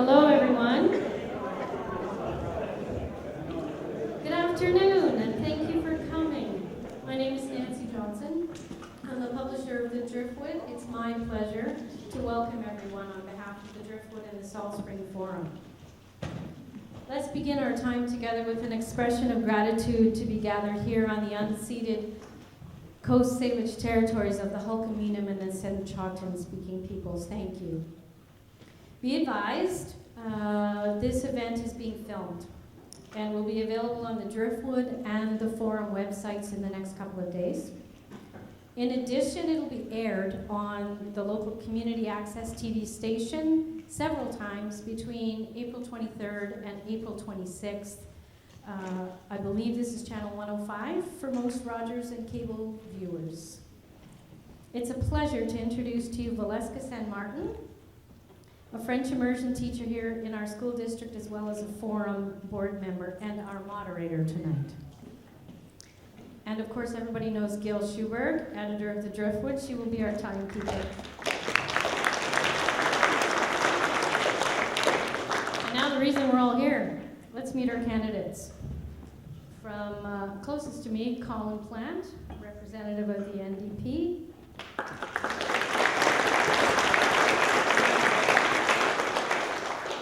Hello, everyone. Good afternoon, and thank you for coming. My name is Nancy Johnson. I'm the publisher of The Driftwood. It's my pleasure to welcome everyone on behalf of the Driftwood and the Salt Spring Forum. Let's begin our time together with an expression of gratitude to be gathered here on the unceded Coast Salish territories of the Hulkaminam and the Senchautan speaking peoples. Thank you. Be advised, this event is being filmed and will be available on the Driftwood and the Forum websites in the next couple of days. In addition, it'll be aired on the local community access TV station several times between April 23rd and April 26th. I believe this is channel 105 for most Rogers and cable viewers. It's a pleasure to introduce to you Valeska San Martin, a French immersion teacher here in our school district, as well as a Forum board member and our moderator tonight. And of course, everybody knows Gil Schuberg, editor of The Driftwood. She will be our timekeeper. And now the reason we're all here. Let's meet our candidates. From closest to me, Colin Plant, representative of the NDP.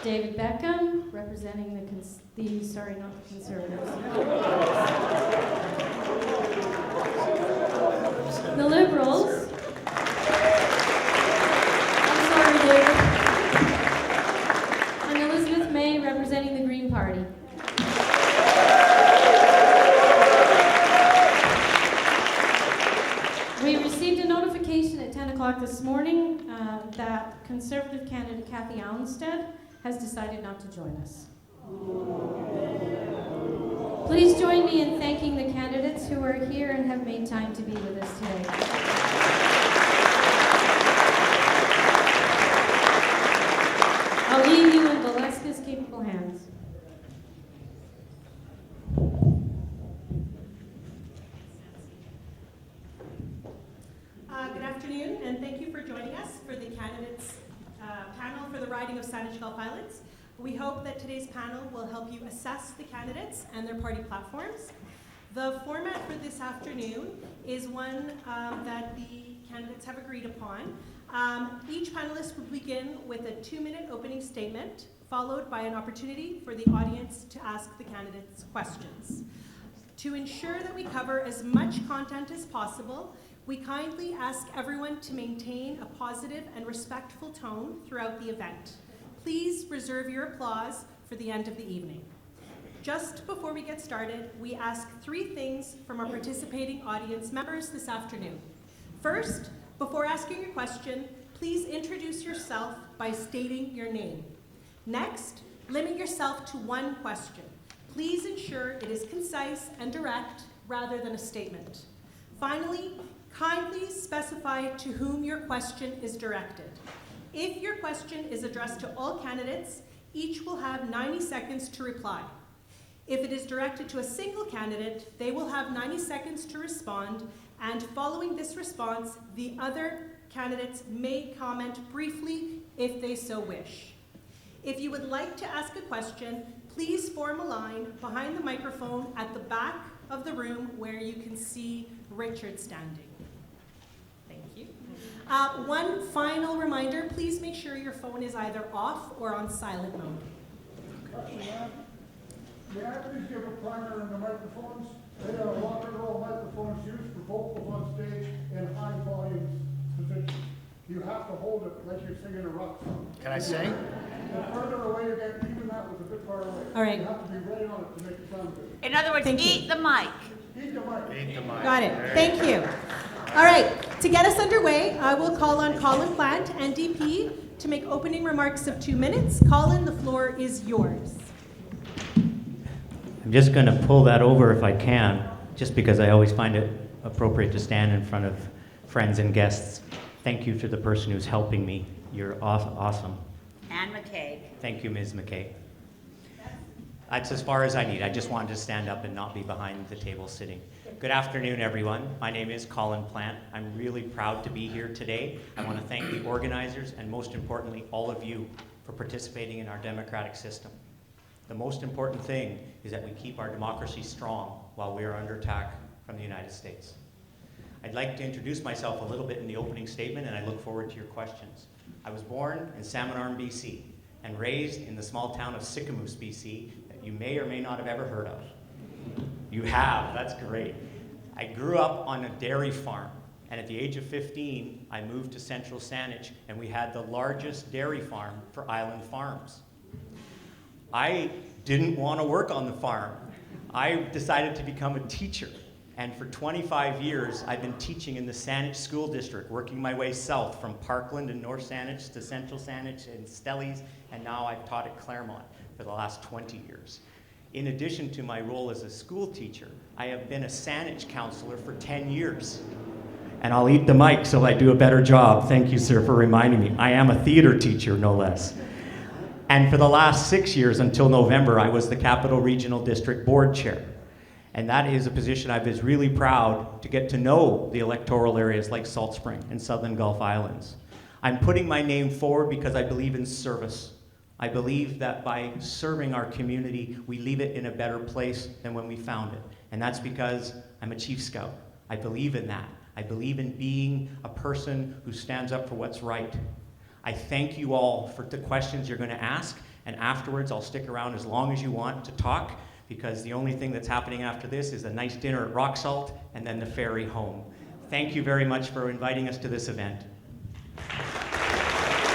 David Beckham, representing not the Conservatives. The Liberals. I'm sorry, David. And Elizabeth May, representing the Green Party. We received a notification at 10 o'clock this morning that Conservative candidate Kathy Allenstead has decided not to join us. Please join me in thanking the candidates who are here and have made time to be with us today. I'll leave you in Valeska's capable hands. Good afternoon, and thank you for joining us for the candidates panel for the riding of Saanich Gulf Islands. We hope that today's panel will help you assess the candidates and their party platforms. The format for this afternoon is one that the candidates have agreed upon. Each panelist will begin with a 2-minute opening statement, followed by an opportunity for the audience to ask the candidates questions. To ensure that we cover as much content as possible, we kindly ask everyone to maintain a positive and respectful tone throughout the event. Please reserve your applause for the end of the evening. Just before we get started, we ask 3 things from our participating audience members this afternoon. First, before asking your question, please introduce yourself by stating your name. Next, limit yourself to 1 question. Please ensure it is concise and direct rather than a statement. Finally, kindly specify to whom your question is directed. If your question is addressed to all candidates, each will have 90 seconds to reply. If it is directed to a single candidate, they will have 90 seconds to respond, and following this response, the other candidates may comment briefly if they so wish. If you would like to ask a question, please form a line behind the microphone at the back of the room where you can see Richard standing. One final reminder, please make sure your phone is either off or on silent mode. May I please give a primer on the microphones? They are rock and roll microphones used for vocals on stage in high volume positions. You have to hold it like you're singing a rock song. Can I sing? The further away you get, even that was a bit far away. All right. You have to be right on it to make it sound good. In other words, Thank you. eat the mic. Eat the mic. Eat the mic. Got it. Thank you. All right. To get us underway, I will call on Colin Plant, NDP, to make opening remarks of 2 minutes. Colin, the floor is yours. I'm just going to pull that over if I can, just because I always find it appropriate to stand in front of friends and guests. Thank you to the person who's helping me. You're awesome. Anne McKay. Thank you, Ms. McKay. That's as far as I need. I just wanted to stand up and not be behind the table sitting. Good afternoon, everyone. My name is Colin Plant. I'm really proud to be here today. I want to thank the organizers and most importantly, all of you for participating in our democratic system. The most important thing is that we keep our democracy strong while we are under attack from the United States. I'd like to introduce myself a little bit in the opening statement, and I look forward to your questions. I was born in Salmon Arm, BC, and raised in the small town of Sicamous, BC, that you may or may not have ever heard of. You have, that's great. I grew up on a dairy farm, and at the age of 15, I moved to Central Saanich, and we had the largest dairy farm for Island Farms. I didn't want to work on the farm. I decided to become a teacher. And for 25 years, I've been teaching in the Saanich School District, working my way south from Parkland and North Saanich to Central Saanich and Stellies, and now I've taught at Claremont for the last 20 years. In addition to my role as a school teacher, I have been a Saanich counselor for 10 years. And I'll eat the mic so I do a better job. Thank you, sir, for reminding me. I am a theater teacher, no less. And for the last 6 years, until November, I was the Capital Regional District Board Chair. And that is a position I was really proud to get to know the electoral areas like Salt Spring and Southern Gulf Islands. I'm putting my name forward because I believe in service. I believe that by serving our community, we leave it in a better place than when we found it. And that's because I'm a Chief Scout. I believe in that. I believe in being a person who stands up for what's right. I thank you all for the questions you're going to ask, and afterwards I'll stick around as long as you want to talk, because the only thing that's happening after this is a nice dinner at Rock Salt and then the ferry home. Thank you very much for inviting us to this event.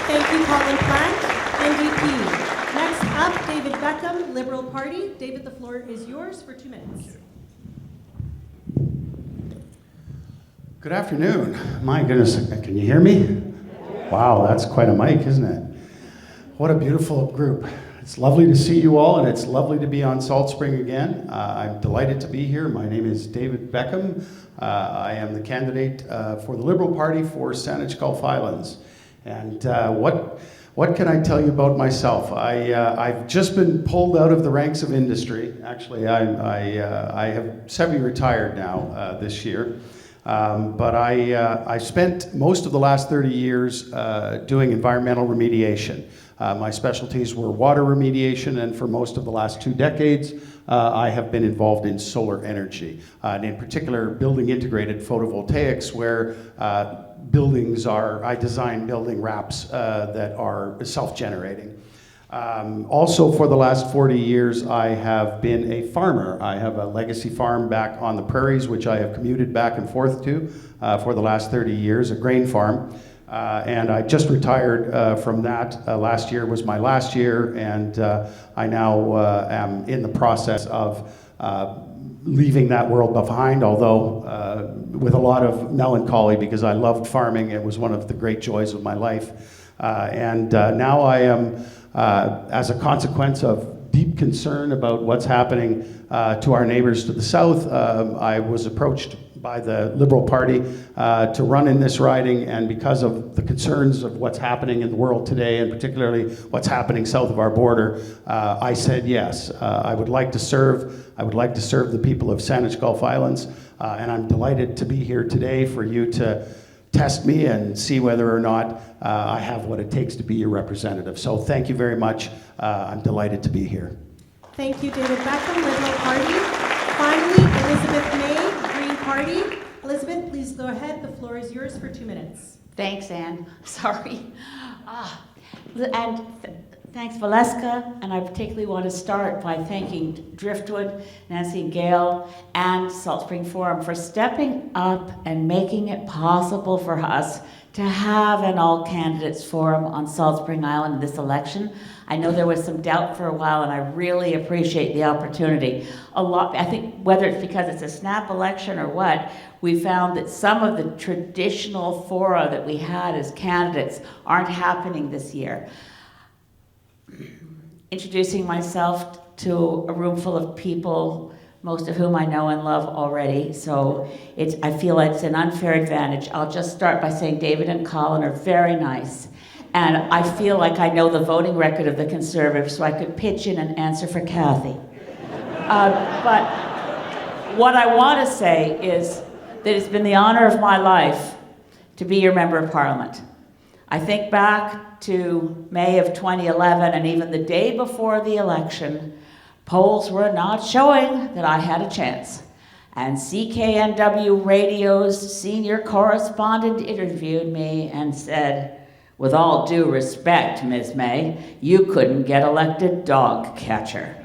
Thank you, Colin Plant, NDP. Next up, David Beckham, Liberal Party. David, the floor is yours for 2 minutes. Good afternoon. My goodness, can you hear me? Wow, that's quite a mic, isn't it? What a beautiful group. It's lovely to see you all, and it's lovely to be on Salt Spring again. I'm delighted to be here. My name is David Beckham. I am the candidate for the Liberal Party for Saanich Gulf Islands. And what can I tell you about myself? I've just been pulled out of the ranks of industry. Actually, I have semi-retired now this year. But I spent most of the last 30 years doing environmental remediation. My specialties were water remediation, and for most of the last 2 decades, I have been involved in solar energy, and in particular, building integrated photovoltaics, where I design building wraps that are self-generating. Also, for the last 40 years, I have been a farmer. I have a legacy farm back on the prairies, which I have commuted back and forth to for the last 30 years, a grain farm. And I just retired from that. Last year was my last year, and I now am in the process of leaving that world behind, although with a lot of melancholy, because I loved farming. It was one of the great joys of my life. And now I am, as a consequence of deep concern about what's happening to our neighbors to the south, I was approached by the Liberal Party to run in this riding, and because of the concerns of what's happening in the world today, and particularly what's happening south of our border, I said yes. I would like to serve. I would like to serve the people of Saanich Gulf Islands, and I'm delighted to be here today for you to test me and see whether or not I have what it takes to be your representative. So thank you very much. I'm delighted to be here. Thank you, David Beckham, Liberal Party. Finally, Elizabeth May, Green Party. Elizabeth, please go ahead. The floor is yours for 2 minutes. Thanks, Anne. Sorry. Thanks, Valeska, and I particularly want to start by thanking Driftwood, Nancy and Gail, and Salt Spring Forum for stepping up and making it possible for us to have an all-candidates forum on Salt Spring Island this election. I know there was some doubt for a while, and I really appreciate the opportunity. I think whether it's because it's a snap election or what, we found that some of the traditional fora that we had as candidates aren't happening this year. Introducing myself to a room full of people, most of whom I know and love already, so I feel it's an unfair advantage. I'll just start by saying David and Colin are very nice, and I feel like I know the voting record of the Conservatives, so I could pitch in and answer for Kathy. But what I want to say is that it's been the honor of my life to be your Member of Parliament. I think back to May of 2011, and even the day before the election, polls were not showing that I had a chance. And CKNW Radio's senior correspondent interviewed me and said, "With all due respect, Ms. May, you couldn't get elected dog catcher."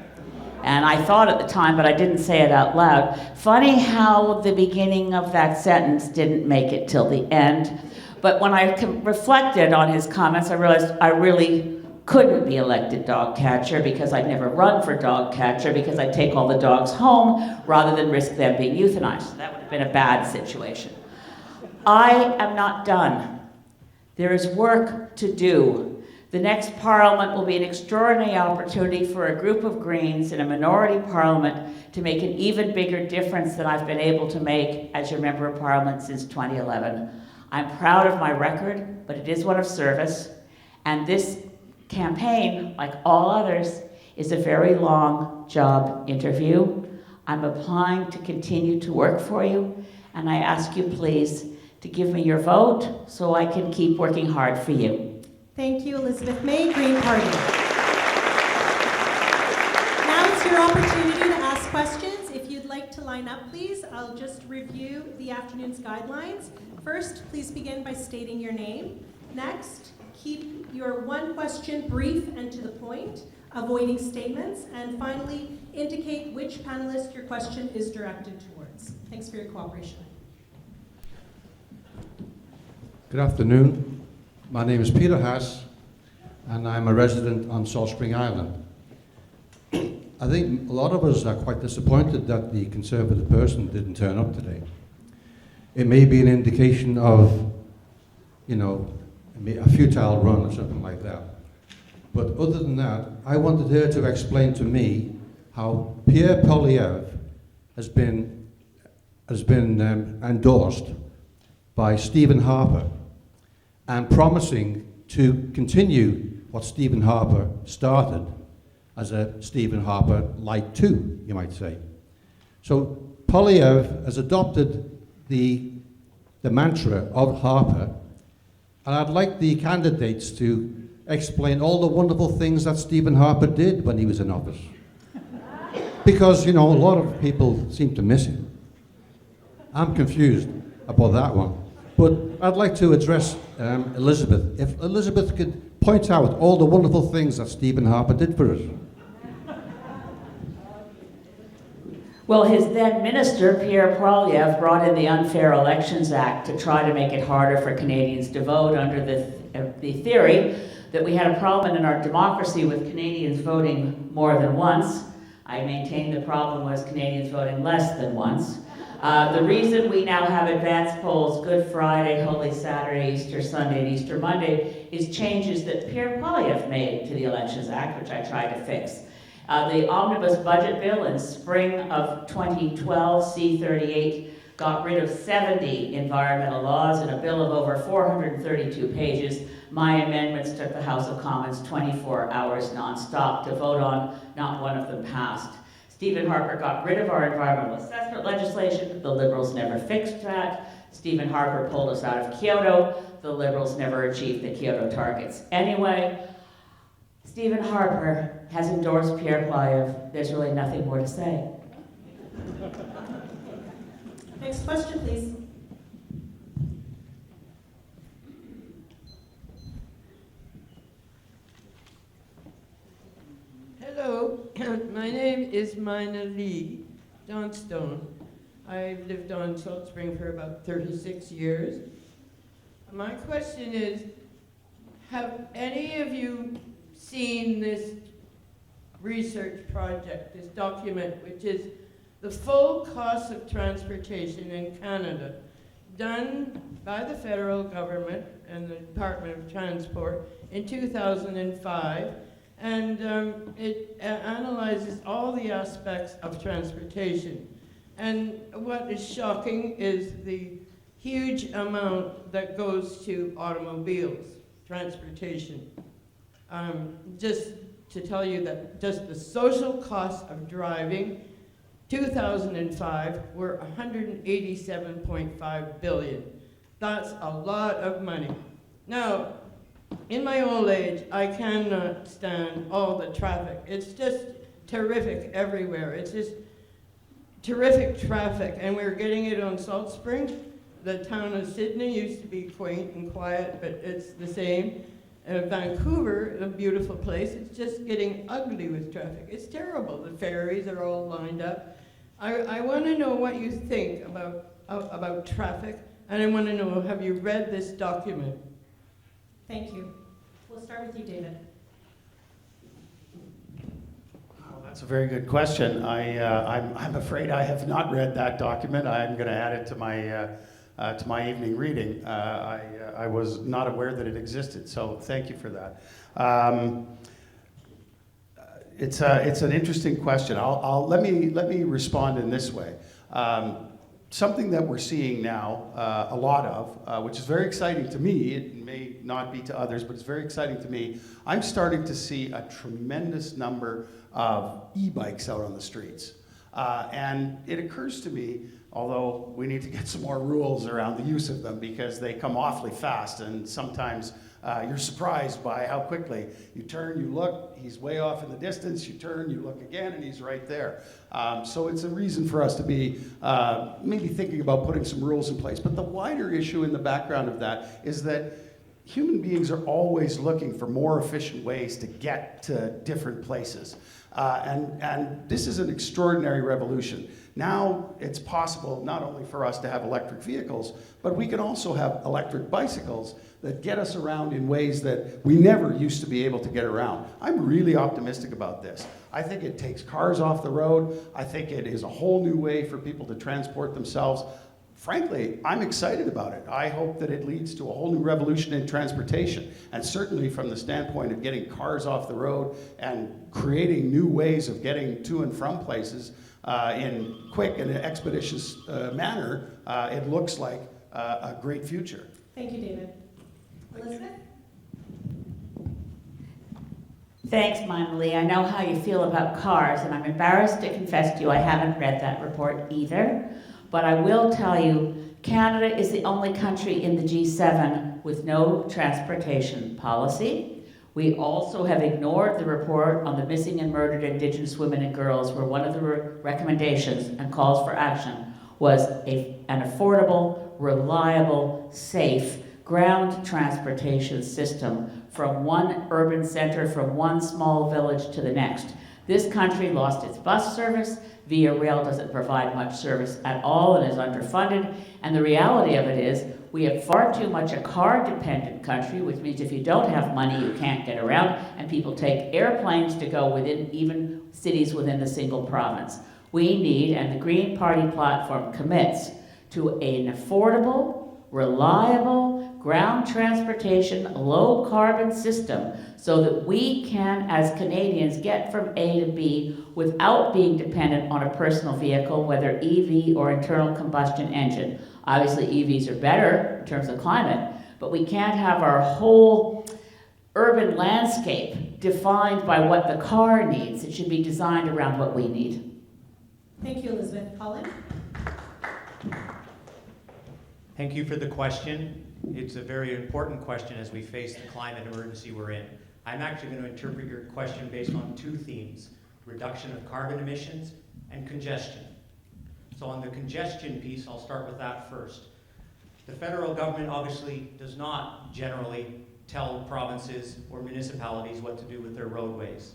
And I thought at the time, but I didn't say it out loud. Funny how the beginning of that sentence didn't make it till the end. But when I reflected on his comments, I realized I really couldn't be elected dog catcher because I'd never run for dog catcher because I'd take all the dogs home rather than risk them being euthanized. That would have been a bad situation. I am not done. There is work to do. The next Parliament will be an extraordinary opportunity for a group of Greens in a minority Parliament to make an even bigger difference than I've been able to make as your Member of Parliament since 2011. I'm proud of my record, but it is one of service, and this campaign, like all others, is a very long job interview. I'm applying to continue to work for you, and I ask you please to give me your vote so I can keep working hard for you. Thank you, Elizabeth May, Green Party. Now it's your opportunity to ask questions. If you'd like to line up, please, I'll just review the afternoon's guidelines. First, please begin by stating your name. Next, keep your one question brief and to the point, avoiding statements. And finally, indicate which panelist your question is directed towards. Thanks for your cooperation. Good afternoon. My name is Peter Haas, and I'm a resident on Salt Spring Island. I think a lot of us are quite disappointed that the Conservative person didn't turn up today. It may be an indication of, a futile run or something like that. But other than that, I wanted her to explain to me how Pierre Poilievre has been endorsed by Stephen Harper and promising to continue what Stephen Harper started as a Stephen Harper Light 2, you might say. So Poilievre has adopted the mantra of Harper, and I'd like the candidates to explain all the wonderful things that Stephen Harper did when he was in office. Because, a lot of people seem to miss him. I'm confused about that one. But I'd like to address Elizabeth. If Elizabeth could point out all the wonderful things that Stephen Harper did for us. Well, his then minister, Pierre Poilievre, brought in the Unfair Elections Act to try to make it harder for Canadians to vote under the theory that we had a problem in our democracy with Canadians voting more than once. I maintain the problem was Canadians voting less than once. The reason we now have advanced polls Good Friday, Holy Saturday, Easter Sunday, and Easter Monday is changes that Pierre Poilievre made to the Elections Act, which I tried to fix. The omnibus budget bill in spring of 2012, C-38, got rid of 70 environmental laws in a bill of over 432 pages. My amendments took the House of Commons 24 hours nonstop to vote on. Not one of them passed. Stephen Harper got rid of our environmental assessment legislation. The Liberals never fixed that. Stephen Harper pulled us out of Kyoto. The Liberals never achieved the Kyoto targets. Anyway, Stephen Harper has endorsed Pierre Poilievre. There's really nothing more to say. Next question, please. Hello, my name is Mina Lee Johnstone. I've lived on Salt Spring for about 36 years. My question is, have any of you seen this research project, this document, which is the full cost of transportation in Canada, done by the federal government and the Department of Transport in 2005, and it analyzes all the aspects of transportation. And what is shocking is the huge amount that goes to automobiles, transportation. Just to tell you that just the social costs of driving, 2005 were $187.5 billion. That's a lot of money. Now, in my old age, I cannot stand all the traffic. It's just terrific everywhere. It's just terrific traffic, and we're getting it on Salt Spring. The town of Sydney used to be quaint and quiet, but it's the same. Vancouver, a beautiful place, it's just getting ugly with traffic. It's terrible. The ferries are all lined up. I want to know what you think about traffic, and I want to know, have you read this document? Thank you. We'll start with you, David. Well, that's a very good question. I'm afraid I have not read that document. I'm going to add it to my evening reading. I was not aware that it existed, so thank you for that. It's an interesting question. Let me respond in this way. Something that we're seeing now a lot of, which is very exciting to me. It may not be to others, but it's very exciting to me. I'm starting to see a tremendous number of e-bikes out on the streets, and it occurs to me, although we need to get some more rules around the use of them because they come awfully fast, and sometimes you're surprised by how quickly you turn, you look, he's way off in the distance, you turn, you look again, and he's right there. So it's a reason for us to be maybe thinking about putting some rules in place. But the wider issue in the background of that is that human beings are always looking for more efficient ways to get to different places. And this is an extraordinary revolution. Now it's possible not only for us to have electric vehicles, but we can also have electric bicycles that get us around in ways that we never used to be able to get around. I'm really optimistic about this. I think it takes cars off the road. I think it is a whole new way for people to transport themselves. Frankly, I'm excited about it. I hope that it leads to a whole new revolution in transportation. And certainly from the standpoint of getting cars off the road and creating new ways of getting to and from places in quick and expeditious manner, it looks like a great future. Thank you, David. Elizabeth? Thanks, Lee. I know how you feel about cars, and I'm embarrassed to confess to you I haven't read that report either. But I will tell you, Canada is the only country in the G7 with no transportation policy. We also have ignored the report on the missing and murdered Indigenous women and girls, where one of the recommendations and calls for action was an affordable, reliable, safe ground transportation system from one urban center, from one small village to the next. This country lost its bus service. Via Rail doesn't provide much service at all and is underfunded. And the reality of it is we have far too much a car-dependent country, which means if you don't have money, you can't get around, and people take airplanes to go within even cities within the single province. We need, and the Green Party platform commits to an affordable, reliable, ground transportation, low-carbon system so that we can, as Canadians, get from A to B without being dependent on a personal vehicle, whether EV or internal combustion engine. Obviously, EVs are better in terms of climate, but we can't have our whole urban landscape defined by what the car needs. It should be designed around what we need. Thank you, Elizabeth. Colin? Thank you for the question. It's a very important question as we face the climate emergency we're in. I'm actually going to interpret your question based on two themes: reduction of carbon emissions and congestion. So on the congestion piece, I'll start with that first. The federal government obviously does not generally tell provinces or municipalities what to do with their roadways.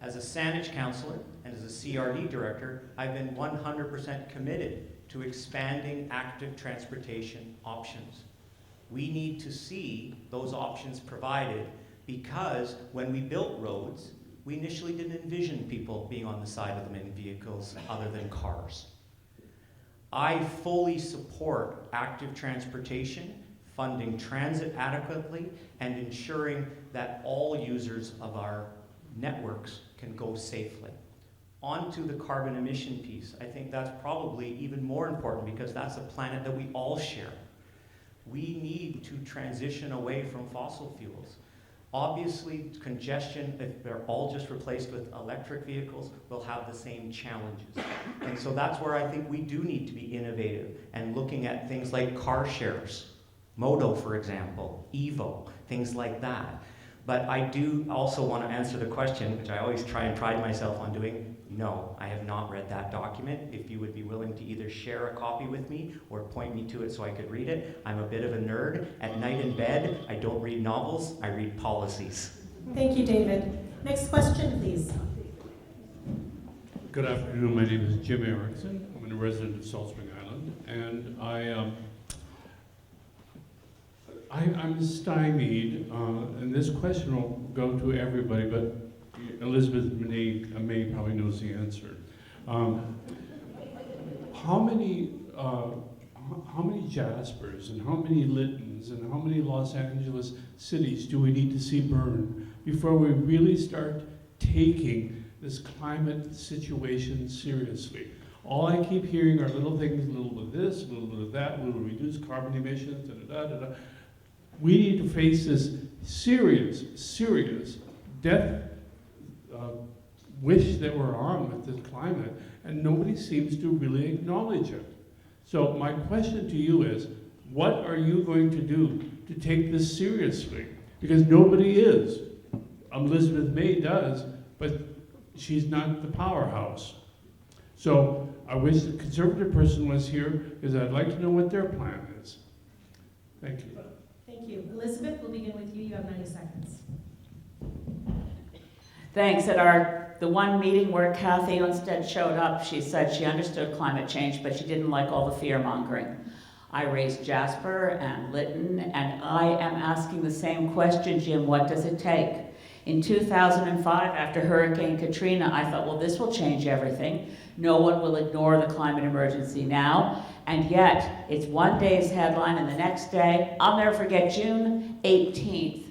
As a Saanich councillor and as a CRD director, I've been 100% committed to expanding active transportation options. We need to see those options provided because when we built roads, we initially didn't envision people being on the side of them in vehicles other than cars. I fully support active transportation, funding transit adequately, and ensuring that all users of our networks can go safely. On to the carbon emission piece. I think that's probably even more important because that's a planet that we all share. We need to transition away from fossil fuels. Obviously, congestion, if they're all just replaced with electric vehicles, will have the same challenges. And so that's where I think we do need to be innovative and looking at things like car shares. Modo, for example, Evo, things like that. But I do also want to answer the question, which I always try and pride myself on doing. No, I have not read that document. If you would be willing to either share a copy with me or point me to it so I could read it. I'm a bit of a nerd. At night in bed, I don't read novels, I read policies. Thank you, David. Next question, please. Good afternoon. My name is Jim Erickson. I'm a resident of Salt Spring Island, and I'm stymied, and this question will go to everybody, but Elizabeth May probably knows the answer. How many Jaspers and how many Lyttons and how many Los Angeles cities do we need to see burn before we really start taking this climate situation seriously? All I keep hearing are little things, a little bit of this, a little bit of that, a little reduce carbon emissions, da-da-da-da-da. We need to face this serious death wish that we're on with this climate, and nobody seems to really acknowledge it. So my question to you is, what are you going to do to take this seriously? Because nobody is. Elizabeth May does, but she's not the powerhouse. So I wish the Conservative person was here, because I'd like to know what their plan is. Thank you. Thank you. Elizabeth, we'll begin with you. You have 90 seconds. Thanks. At the one meeting where Kathy Unstead showed up, she said she understood climate change, but she didn't like all the fear-mongering. I raised Jasper and Lytton, and I am asking the same question, Jim, what does it take? In 2005, after Hurricane Katrina, I thought, well, this will change everything. No one will ignore the climate emergency now. And yet, it's one day's headline, and the next day, I'll never forget June 18th,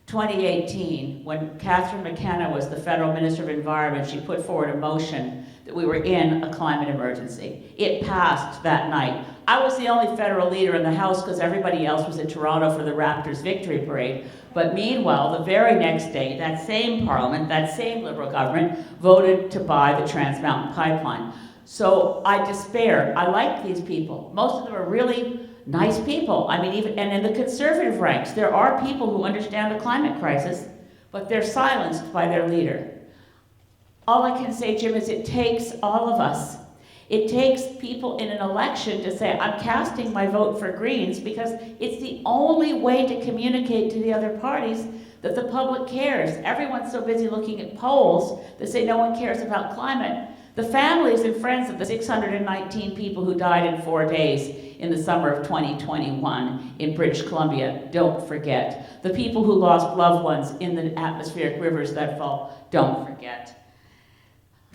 2018, when Catherine McKenna was the Federal Minister of Environment, she put forward a motion that we were in a climate emergency. It passed that night. I was the only federal leader in the House because everybody else was in Toronto for the Raptors victory parade. But meanwhile, the very next day, that same parliament, that same Liberal government, voted to buy the Trans Mountain Pipeline. So I despair. I like these people. Most of them are really nice people. I mean, even, and in the Conservative ranks, there are people who understand the climate crisis, but they're silenced by their leader. All I can say, Jim, is it takes all of us. It takes people in an election to say, I'm casting my vote for Greens because it's the only way to communicate to the other parties that the public cares. Everyone's so busy looking at polls that say no one cares about climate. The families and friends of the 619 people who died in 4 days in the summer of 2021 in British Columbia, don't forget. The people who lost loved ones in the atmospheric rivers that fall, don't forget.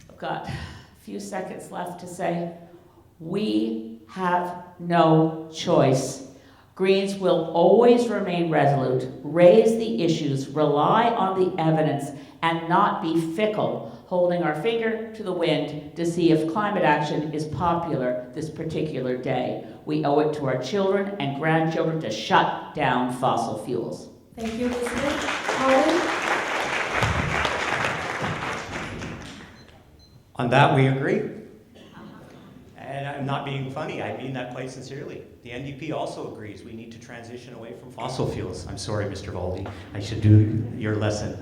I've got a few seconds left to say, we have no choice. Greens will always remain resolute, raise the issues, rely on the evidence, and not be fickle, holding our finger to the wind to see if climate action is popular this particular day. We owe it to our children and grandchildren to shut down fossil fuels. Thank you, Elizabeth. Colin? On that, we agree. And I'm not being funny, I mean that quite sincerely. The NDP also agrees we need to transition away from fossil fuels. I'm sorry, Mr. Valdi, I should do your lesson.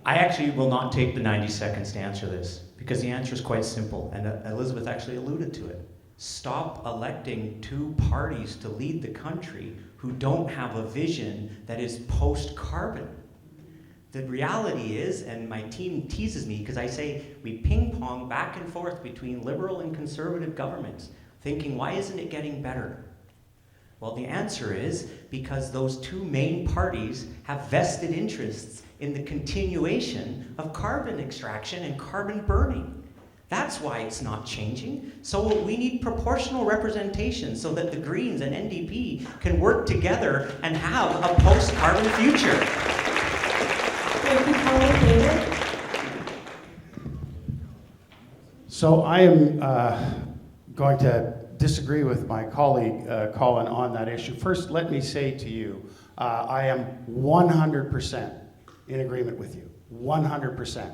I actually will not take the 90 seconds to answer this, because the answer is quite simple, and Elizabeth actually alluded to it. Stop electing two parties to lead the country who don't have a vision that is post-carbon. The reality is, and my team teases me because I say we ping-pong back and forth between Liberal and Conservative governments, thinking, why isn't it getting better? Well, the answer is because those two main parties have vested interests in the continuation of carbon extraction and carbon burning. That's why it's not changing. So we need proportional representation so that the Greens and NDP can work together and have a post-carbon future. Thank you, Colin. David? So I am going to disagree with my colleague, Colin, on that issue. First, let me say to you, I am 100% in agreement with you, 100%.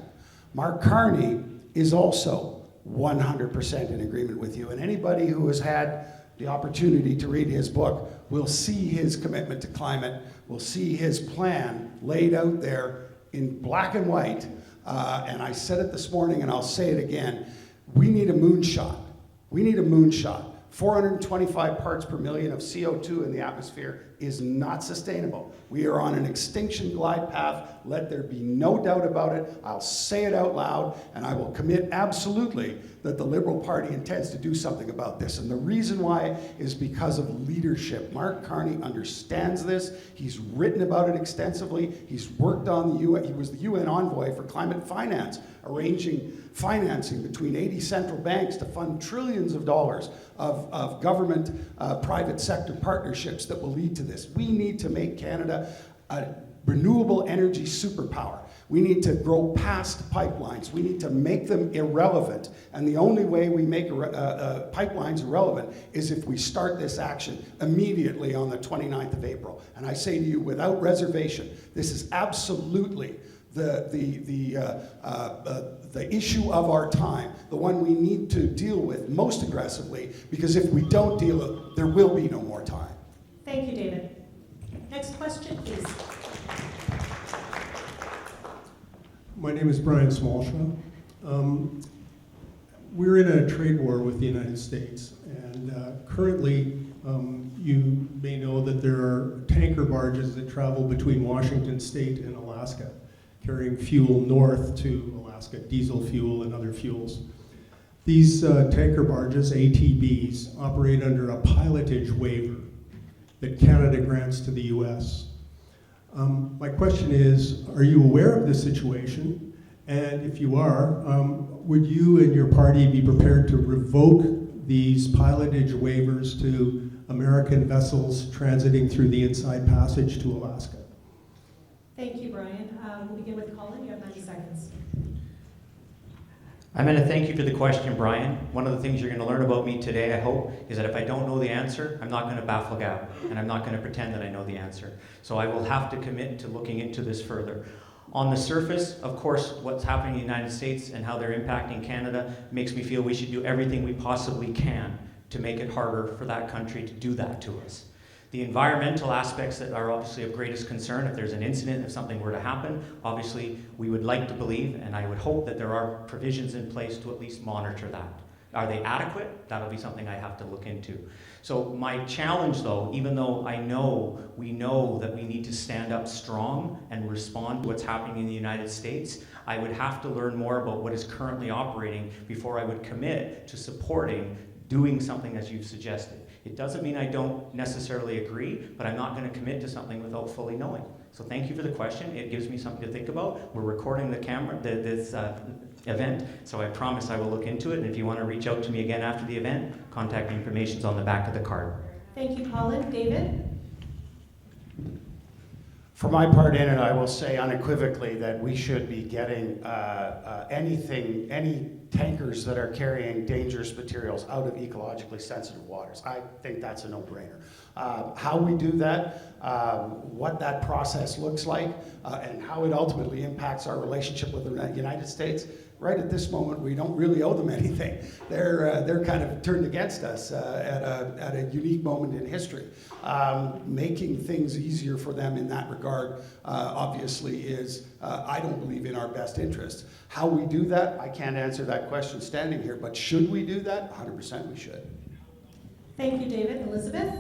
Mark Carney is also 100% in agreement with you. And anybody who has had the opportunity to read his book will see his commitment to climate, will see his plan laid out there in black and white. And I said it this morning and I'll say it again. We need a moonshot. We need a moonshot. 425 parts per million of CO2 in the atmosphere is not sustainable. We are on an extinction glide path. Let there be no doubt about it. I'll say it out loud, and I will commit absolutely that the Liberal Party intends to do something about this. And the reason why is because of leadership. Mark Carney understands this. He's written about it extensively. He's worked on the UN. He was the UN envoy for climate finance, arranging financing between 80 central banks to fund trillions of dollars of government private sector partnerships that will lead to this. We need to make Canada a renewable energy superpower. We need to grow past pipelines. We need to make them irrelevant. And the only way we make pipelines irrelevant is if we start this action immediately on the 29th of April. And I say to you, without reservation, this is absolutely the issue of our time, the one we need to deal with most aggressively, because if we don't deal with it, there will be no more time. Thank you, David. Next question, please. My name is Brian Smallshaw. We're in a trade war with the United States, and currently you may know that there are tanker barges that travel between Washington State and Alaska, carrying fuel north to Alaska, diesel fuel and other fuels. These tanker barges, ATBs, operate under a pilotage waiver that Canada grants to the US. My question is, are you aware of this situation? And if you are, would you and your party be prepared to revoke these pilotage waivers to American vessels transiting through the Inside Passage to Alaska? Thank you, Brian. We'll begin with Colin. You have 90 seconds. I'm going to thank you for the question, Brian. One of the things you're going to learn about me today, I hope, is that if I don't know the answer, I'm not going to baffle Gab, and I'm not going to pretend that I know the answer. So I will have to commit to looking into this further. On the surface, of course, what's happening in the United States and how they're impacting Canada makes me feel we should do everything we possibly can to make it harder for that country to do that to us. The environmental aspects that are obviously of greatest concern, if there's an incident, if something were to happen, obviously we would like to believe, and I would hope that there are provisions in place to at least monitor that. Are they adequate? That'll be something I have to look into. So my challenge though, even though we know that we need to stand up strong and respond to what's happening in the United States, I would have to learn more about what is currently operating before I would commit to supporting doing something as you've suggested. It doesn't mean I don't necessarily agree, but I'm not going to commit to something without fully knowing. So thank you for the question. It gives me something to think about. We're recording this event, so I promise I will look into it. And if you want to reach out to me again after the event, contact information's on the back of the card. Thank you, Colin. David? For my part in it, I will say unequivocally that we should be getting any tankers that are carrying dangerous materials out of ecologically sensitive waters. I think that's a no-brainer. How we do that, what that process looks like, and how it ultimately impacts our relationship with the United States, right at this moment, we don't really owe them anything. They're kind of turned against us at a unique moment in history. Making things easier for them in that regard, obviously, is, I don't believe, in our best interest. How we do that, I can't answer that question standing here, but should we do that? 100% we should. Thank you, David. Elizabeth?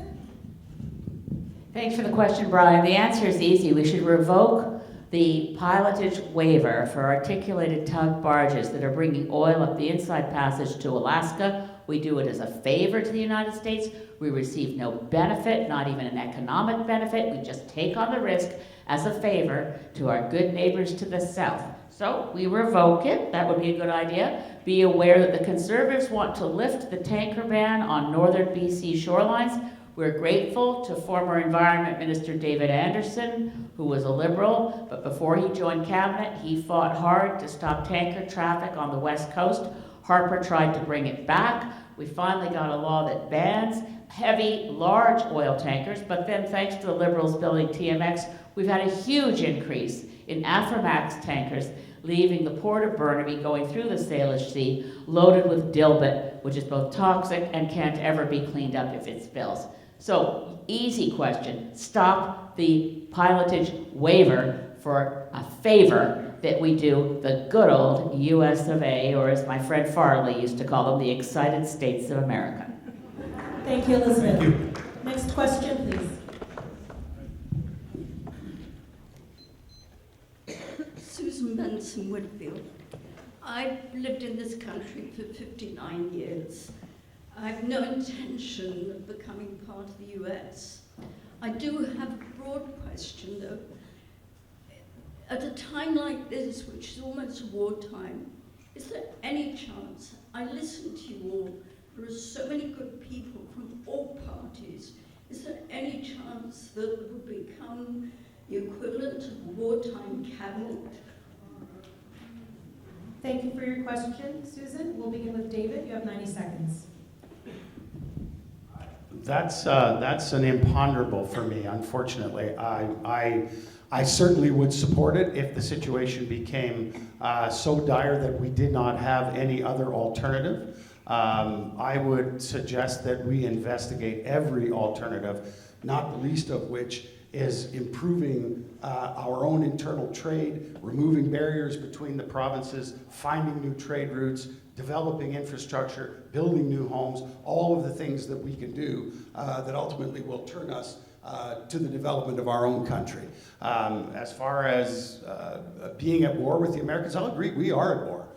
Thanks for the question, Brian. The answer is easy. We should revoke the pilotage waiver for articulated tug barges that are bringing oil up the Inside Passage to Alaska. We do it as a favor to the United States. We receive no benefit, not even an economic benefit. We just take on the risk as a favor to our good neighbors to the south. So we revoke it. That would be a good idea. Be aware that the Conservatives want to lift the tanker ban on northern BC shorelines. We're grateful to former Environment Minister David Anderson, who was a Liberal, but before he joined Cabinet, he fought hard to stop tanker traffic on the West Coast. Harper tried to bring it back. We finally got a law that bans heavy, large oil tankers, but then thanks to the Liberals building TMX, we've had a huge increase in Aframax tankers leaving the port of Burnaby, going through the Salish Sea, loaded with dilbit, which is both toxic and can't ever be cleaned up if it spills. So, easy question. Stop the pilotage waiver for a favor that we do the good old US of A, or as my friend Farley used to call them, the Excited States of America. Thank you, Elizabeth. Thank you. Next question, please. Susan Benson Whitfield. I've lived in this country for 59 years. I've no intention of becoming part of the US. I do have a broad question though. At a time like this, which is almost wartime, is there any chance, I listen to you all, there are so many good people from all parties, is there any chance that it will become the equivalent of a wartime cabinet? Thank you for your question, Susan. We'll begin with David. You have 90 seconds. That's an imponderable for me, unfortunately. I certainly would support it if the situation became so dire that we did not have any other alternative. I would suggest that we investigate every alternative, not the least of which is improving our own internal trade, removing barriers between the provinces, finding new trade routes, developing infrastructure, building new homes, all of the things that we can do that ultimately will turn us to the development of our own country. As far as being at war with the Americans, I'll agree, we are at war.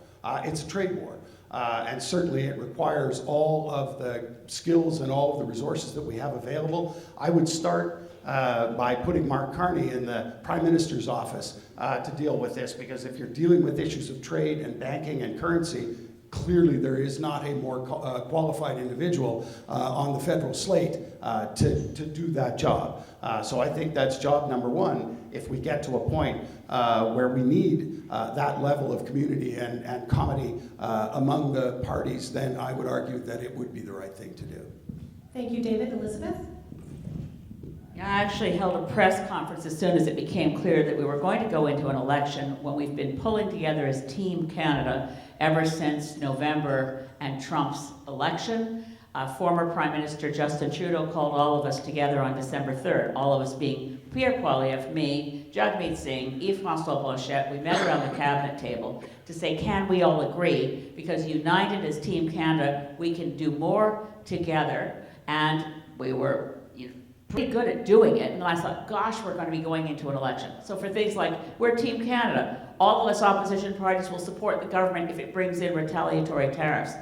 It's a trade war. And certainly it requires all of the skills and all of the resources that we have available. I would start by putting Mark Carney in the Prime Minister's office to deal with this, because if you're dealing with issues of trade and banking and currency, clearly there is not a more qualified individual on the federal slate to do that job. So I think that's job number one. If we get to a point where we need that level of community and comity among the parties, then I would argue that it would be the right thing to do. Thank you, David. Elizabeth? I actually held a press conference as soon as it became clear that we were going to go into an election, when we've been pulling together as Team Canada ever since November and Trump's election. Former Prime Minister Justin Trudeau called all of us together on December 3rd, all of us being Pierre Poilievre, me, Jagmeet Singh, Yves-François Blanchet. We met around the cabinet table to say, can we all agree? Because united as Team Canada, we can do more together. And we were pretty good at doing it, and I thought, gosh, we're going to be going into an election. So for things like, we're Team Canada, all of us opposition parties will support the government if it brings in retaliatory tariffs.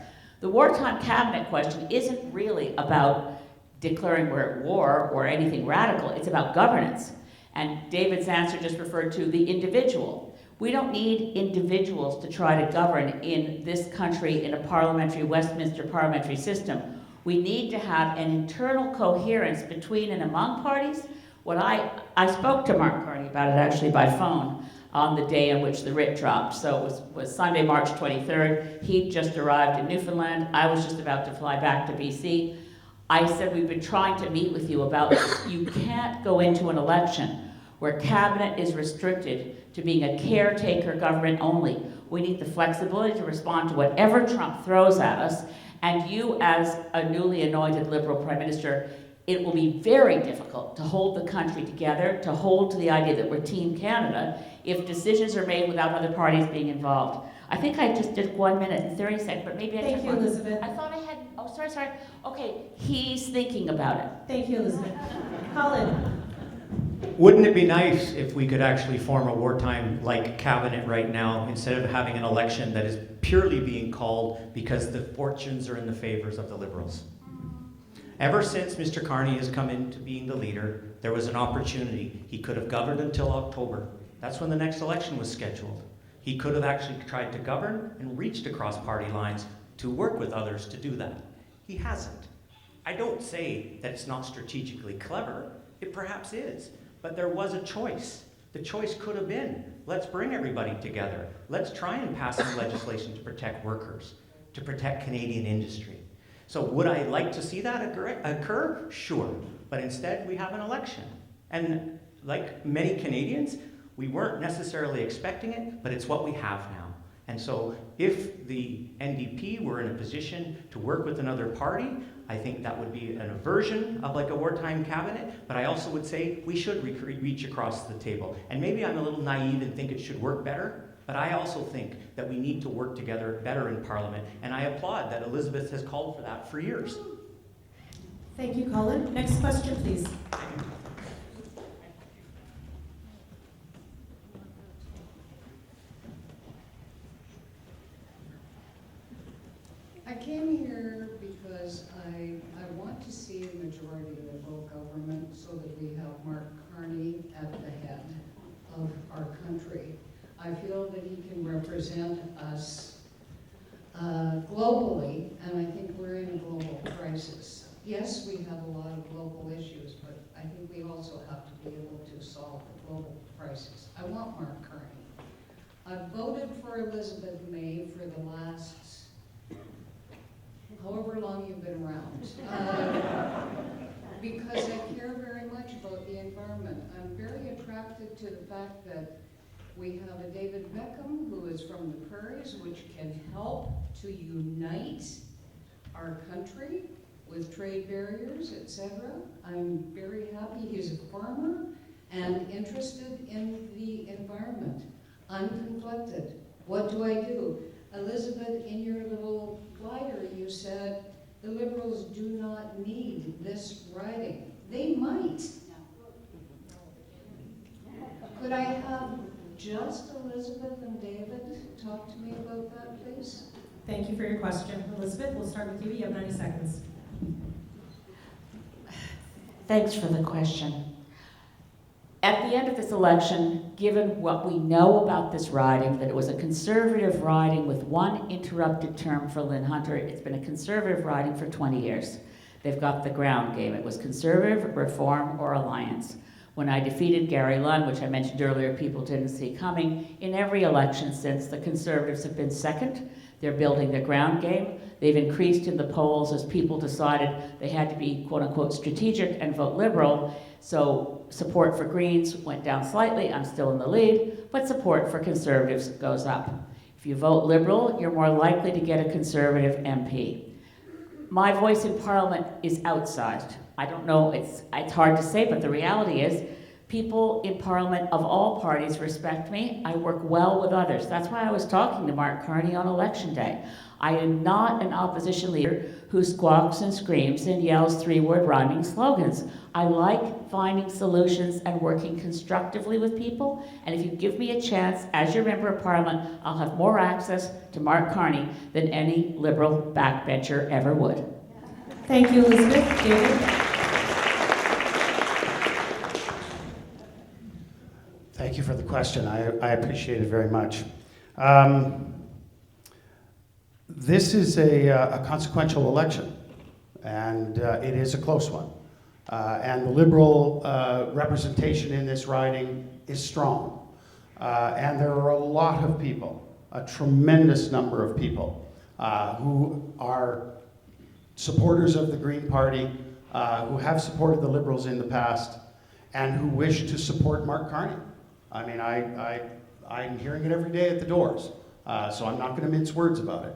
The wartime cabinet question isn't really about declaring we're at war or anything radical, it's about governance. And David's answer just referred to the individual. We don't need individuals to try to govern in this country in a parliamentary, Westminster parliamentary system. We need to have an internal coherence between and among parties. I spoke to Mark Carney about it actually by phone on the day on which the writ dropped. So it was Sunday, March 23rd. He just arrived in Newfoundland. I was just about to fly back to BC. I said, we've been trying to meet with you about this. You can't go into an election where cabinet is restricted to being a caretaker government only. We need the flexibility to respond to whatever Trump throws at us. And you, as a newly anointed Liberal Prime Minister, it will be very difficult to hold the country together, to hold to the idea that we're Team Canada, if decisions are made without other parties being involved. I think I just did 1 minute and 30 seconds, but maybe I Thank took you, one. Elizabeth. I thought I had, sorry. Okay, he's thinking about it. Thank you, Elizabeth. Colin? Wouldn't it be nice if we could actually form a wartime-like cabinet right now, instead of having an election that is purely being called because the fortunes are in the favors of the Liberals? Ever since Mr. Carney has come into being the leader, there was an opportunity. He could have governed until October. That's when the next election was scheduled. He could have actually tried to govern and reached across party lines to work with others to do that. He hasn't. I don't say that it's not strategically clever. It perhaps is. But there was a choice. The choice could have been, let's bring everybody together. Let's try and pass some legislation to protect workers, to protect Canadian industry. So would I like to see that occur? Sure. But instead, we have an election. And like many Canadians, we weren't necessarily expecting it, but it's what we have now. And so if the NDP were in a position to work with another party, I think that would be an aversion of like a wartime cabinet, but I also would say we should reach across the table. And maybe I'm a little naive and think it should work better, but I also think that we need to work together better in Parliament, and I applaud that Elizabeth has called for that for years. Thank you, Colin. Next question, please. I came here because I want to see a majority Liberal government so that we have Mark Carney at the head of our country. I feel that he can represent us globally, and I think we're in a global crisis. Yes, we have a lot of global issues, but I think we also have to be able to solve the global crisis. I want Mark Carney. I've voted for Elizabeth May for the last however long you've been around, because I care very much about the environment. I'm very attracted to the fact that we have a David Beckham who is from the prairies, which can help to unite our country with trade barriers, etc. I'm very happy he's a farmer and interested in the environment. Unconflicted. What do? Elizabeth, in your little flyer, you said the Liberals do not need this riding. They might. Could I have just Elizabeth and David talk to me about that, please? Thank you for your question. Elizabeth, we'll start with you. You have 90 seconds. Thanks for the question. At the end of this election, given what we know about this riding, that it was a conservative riding with one interrupted term for Lynn Hunter, it's been a conservative riding for 20 years. They've got the ground game. It was conservative, reform, or alliance. When I defeated Gary Lunn, which I mentioned earlier, people didn't see coming, in every election since, the Conservatives have been second. They're building their ground game. They've increased in the polls as people decided they had to be, quote unquote, strategic and vote Liberal. So support for Greens went down slightly. I'm still in the lead, but support for Conservatives goes up. If you vote Liberal, you're more likely to get a Conservative MP. My voice in Parliament is outsized. I don't know, it's hard to say, but the reality is people in Parliament of all parties respect me. I work well with others. That's why I was talking to Mark Carney on Election Day. I am not an opposition leader who squawks and screams and yells three-word rhyming slogans. I like finding solutions and working constructively with people, and if you give me a chance as your member of Parliament, I'll have more access to Mark Carney than any Liberal backbencher ever would. Thank you, Elizabeth. David? Thank you for the question. I appreciate it very much. This is a consequential election, and it is a close one. And the Liberal representation in this riding is strong. And there are a lot of people, a tremendous number of people, who are supporters of the Green Party, who have supported the Liberals in the past, and who wish to support Mark Carney. I mean, I'm hearing it every day at the doors, so I'm not going to mince words about it.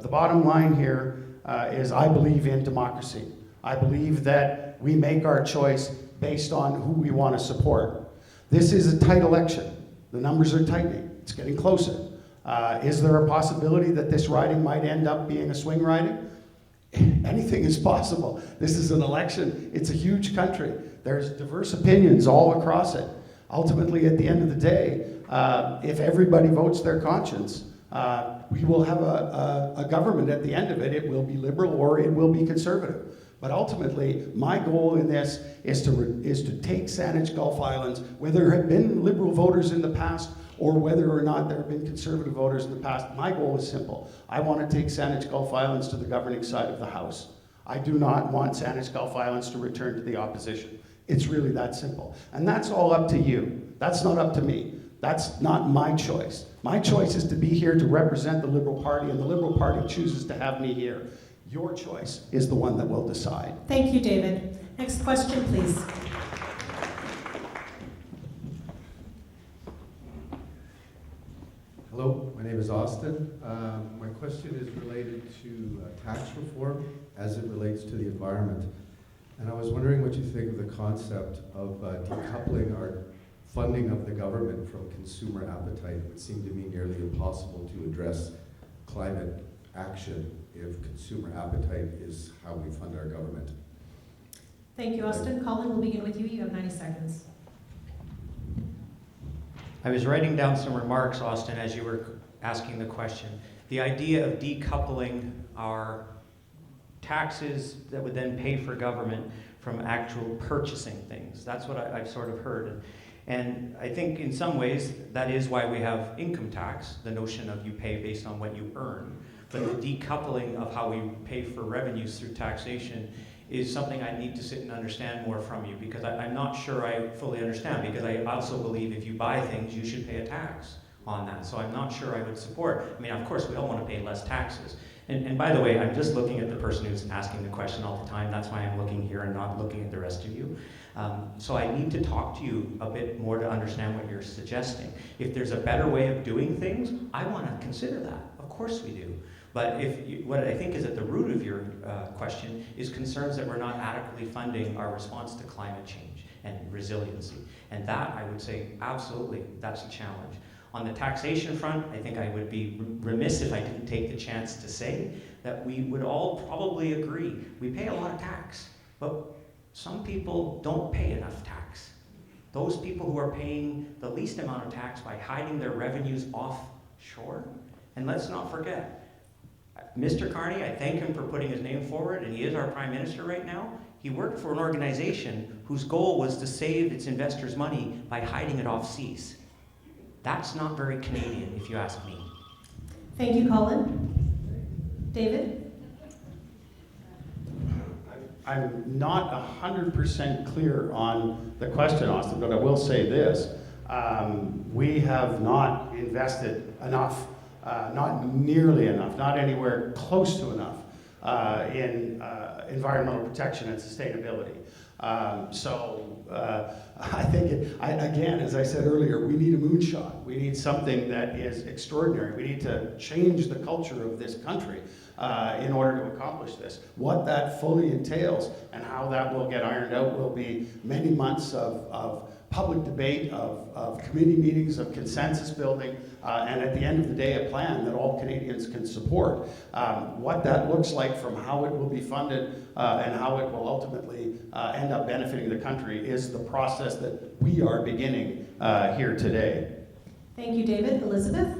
The bottom line here is I believe in democracy. I believe that we make our choice based on who we want to support. This is a tight election. The numbers are tightening. It's getting closer. Is there a possibility that this riding might end up being a swing riding? Anything is possible. This is an election. It's a huge country. There's diverse opinions all across it. Ultimately, at the end of the day, if everybody votes their conscience, we will have a government at the end of it. It will be Liberal or it will be Conservative. But ultimately, my goal in this is to take Saanich Gulf Islands, whether there have been Liberal voters in the past or whether or not there have been Conservative voters in the past. My goal is simple. I want to take Saanich Gulf Islands to the governing side of the House. I do not want Saanich Gulf Islands to return to the opposition. It's really that simple. And that's all up to you. That's not up to me. That's not my choice. My choice is to be here to represent the Liberal Party, and the Liberal Party chooses to have me here. Your choice is the one that will decide. Thank you, David. Next question, please. Hello, my name is Austin. My question is related to tax reform as it relates to the environment. And I was wondering what you think of the concept of decoupling our funding of the government from consumer appetite. It would seem to me nearly impossible to address climate action if consumer appetite is how we fund our government. Thank you, Austin. Colin, we'll begin with you. You have 90 seconds. I was writing down some remarks, Austin, as you were asking the question. The idea of decoupling our taxes that would then pay for government from actual purchasing things. That's what I've sort of heard. And I think in some ways that is why we have income tax, the notion of you pay based on what you earn. But the decoupling of how we pay for revenues through taxation is something I need to sit and understand more from you, because I'm not sure I fully understand, because I also believe if you buy things, you should pay a tax on that. So I'm not sure I would support. I mean, of course, we all want to pay less taxes. And by the way, I'm just looking at the person who's asking the question all the time. That's why I'm looking here and not looking at the rest of you. So I need to talk to you a bit more to understand what you're suggesting. If there's a better way of doing things, I want to consider that. Of course we do. But what I think is at the root of your question is concerns that we're not adequately funding our response to climate change and resiliency. And that, I would say, absolutely, that's a challenge. On the taxation front, I think I would be remiss if I didn't take the chance to say that we would all probably agree. We pay a lot of tax, but some people don't pay enough tax. Those people who are paying the least amount of tax by hiding their revenues offshore, and let's not forget, Mr. Carney, I thank him for putting his name forward, and he is our Prime Minister right now. He worked for an organization whose goal was to save its investors' money by hiding it off seas. That's not very Canadian, if you ask me. Thank you, Colin. David? I'm not 100% clear on the question, Austin, but I will say this. We have not invested enough, not nearly enough, not anywhere close to enough in environmental protection and sustainability. I think, again, as I said earlier, we need a moonshot. We need something that is extraordinary. We need to change the culture of this country in order to accomplish this. What that fully entails and how that will get ironed out will be many months of public debate, of committee meetings, of consensus building, and at the end of the day, a plan that all Canadians can support. What that looks like from how it will be funded and how it will ultimately end up benefiting the country is the process that we are beginning here today. Thank you, David. Elizabeth?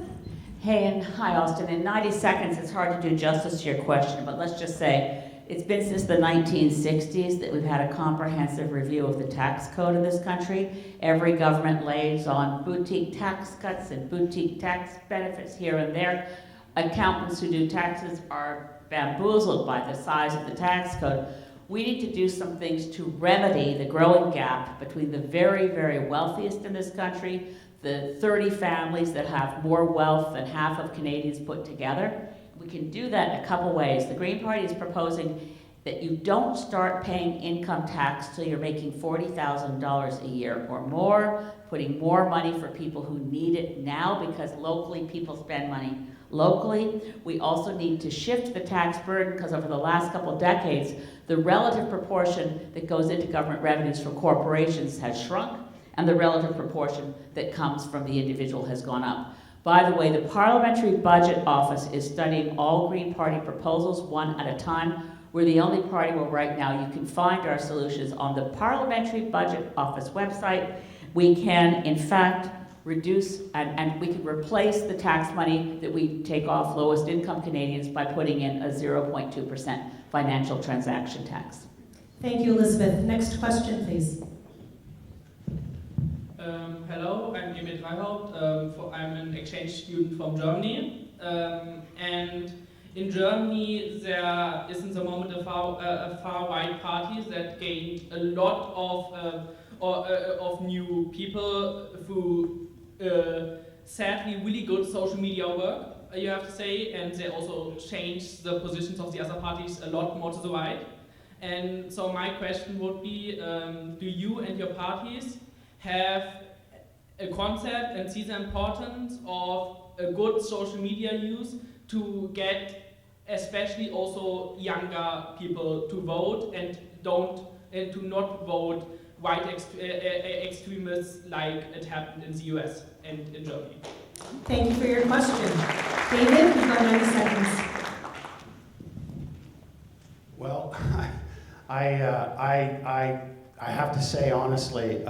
Hey, and hi, Austin. In 90 seconds, it's hard to do justice to your question, but let's just say it's been since the 1960s that we've had a comprehensive review of the tax code in this country. Every government lays on boutique tax cuts and boutique tax benefits here and there. Accountants who do taxes are bamboozled by the size of the tax code. We need to do some things to remedy the growing gap between the very, very wealthiest in this country, the 30 families that have more wealth than half of Canadians put together. We can do that in a couple ways. The Green Party is proposing that you don't start paying income tax till you're making $40,000 a year or more, putting more money for people who need it now, because locally people spend money locally. We also need to shift the tax burden, because over the last couple decades, the relative proportion that goes into government revenues from corporations has shrunk, and the relative proportion that comes from the individual has gone up. By the way, the Parliamentary Budget Office is studying all Green Party proposals one at a time. We're the only party where right now you can find our solutions on the Parliamentary Budget Office website. We can, in fact, reduce and we can replace the tax money that we take off lowest income Canadians by putting in a 0.2% financial transaction tax. Thank you, Elizabeth. Next question, please. Hello, I'm Emil Dreihaupt. I'm an exchange student from Germany. And in Germany, there is in the moment a far-right party that gained a lot of new people through sadly really good social media work, you have to say, and they also changed the positions of the other parties a lot more to the right. And so my question would be, do you and your parties have a concept and see the importance of a good social media use to get especially also younger people to vote and to not vote white extremists like it happened in the US and in Germany. Thank you for your question. David, you've got 90 seconds. Well, I have to say honestly,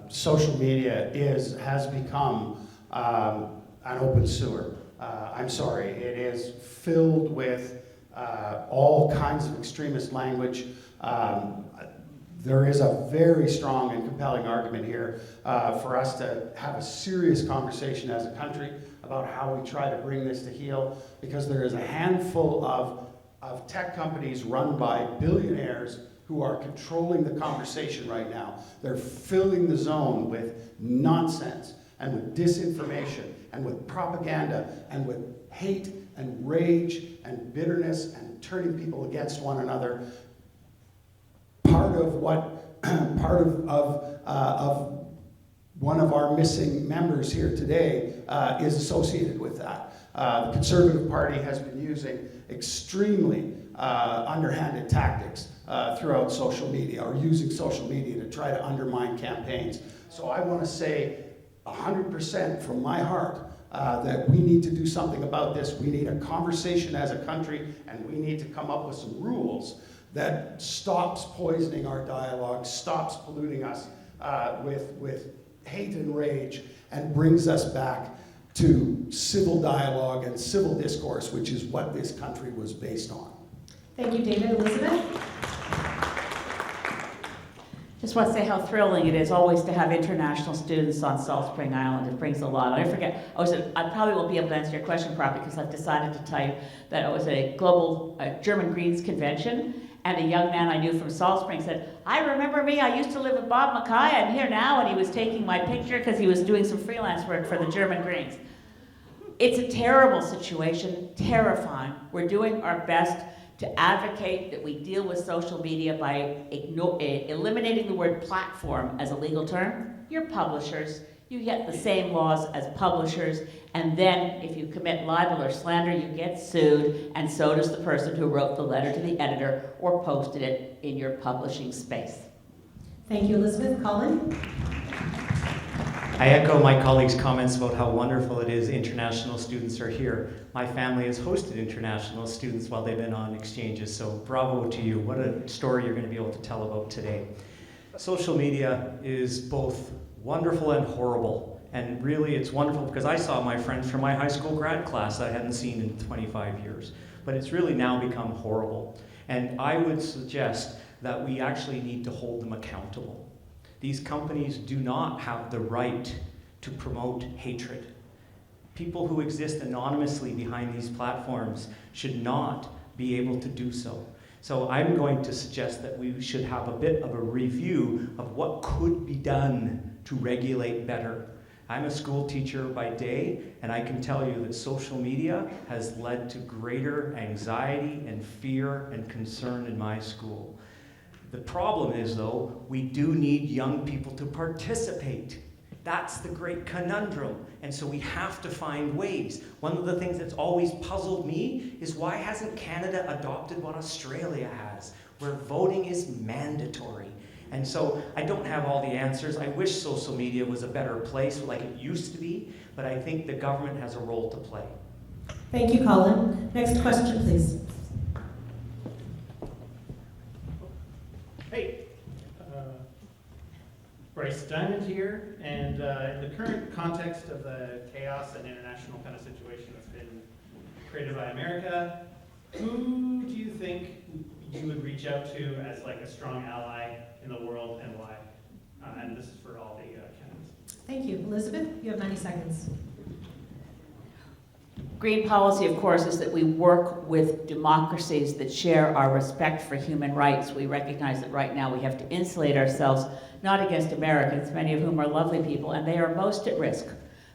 social media has become an open sewer. I'm sorry, it is filled with all kinds of extremist language. There is a very strong and compelling argument here for us to have a serious conversation as a country about how we try to bring this to heel, because there is a handful of tech companies run by billionaires who are controlling the conversation right now. They're filling the zone with nonsense and with disinformation and with propaganda and with hate and rage and bitterness and turning people against one another. Part of one of our missing members here today is associated with that. The Conservative Party has been using extremely underhanded tactics throughout social media, or using social media to try to undermine campaigns. So I want to say 100% from my heart that we need to do something about this. We need a conversation as a country, and we need to come up with some rules that stops poisoning our dialogue, stops polluting us with hate and rage, and brings us back to civil dialogue and civil discourse, which is what this country was based on. Thank you, David. Elizabeth? Just want to say how thrilling it is always to have international students on Salt Spring Island. It brings a lot. I probably won't be able to answer your question properly because I've decided to tell you that it was a global German Greens convention, and a young man I knew from Salt Spring said, "I remember me, I used to live with Bob Mackay, I'm here now," and he was taking my picture because he was doing some freelance work for the German Greens. It's a terrible situation, terrifying. We're doing our best to advocate that we deal with social media by eliminating the word platform as a legal term. You're publishers, you get the same laws as publishers, and then if you commit libel or slander, you get sued, and so does the person who wrote the letter to the editor or posted it in your publishing space. Thank you, Elizabeth. Colin? I echo my colleagues' comments about how wonderful it is international students are here. My family has hosted international students while they've been on exchanges, so bravo to you. What a story you're going to be able to tell about today. Social media is both wonderful and horrible, and really it's wonderful because I saw my friends from my high school grad class that I hadn't seen in 25 years, but it's really now become horrible. And I would suggest that we actually need to hold them accountable. These companies do not have the right to promote hatred. People who exist anonymously behind these platforms should not be able to do so. So I'm going to suggest that we should have a bit of a review of what could be done to regulate better. I'm a school teacher by day, and I can tell you that social media has led to greater anxiety and fear and concern in my school. The problem is, though, we do need young people to participate. That's the great conundrum, and so we have to find ways. One of the things that's always puzzled me is why hasn't Canada adopted what Australia has, where voting is mandatory? And so I don't have all the answers. I wish social media was a better place like it used to be, but I think the government has a role to play. Thank you, Colin. Next question, please. Hey, Bryce Diamond here, and in the current context of the chaos and international kind of situation that's been created by America, who do you think you would reach out to as like a strong ally in the world, and why? And this is for all the candidates. Thank you. Elizabeth, you have 90 seconds. Green policy, of course, is that we work with democracies that share our respect for human rights. We recognize that right now we have to insulate ourselves, not against Americans, many of whom are lovely people, and they are most at risk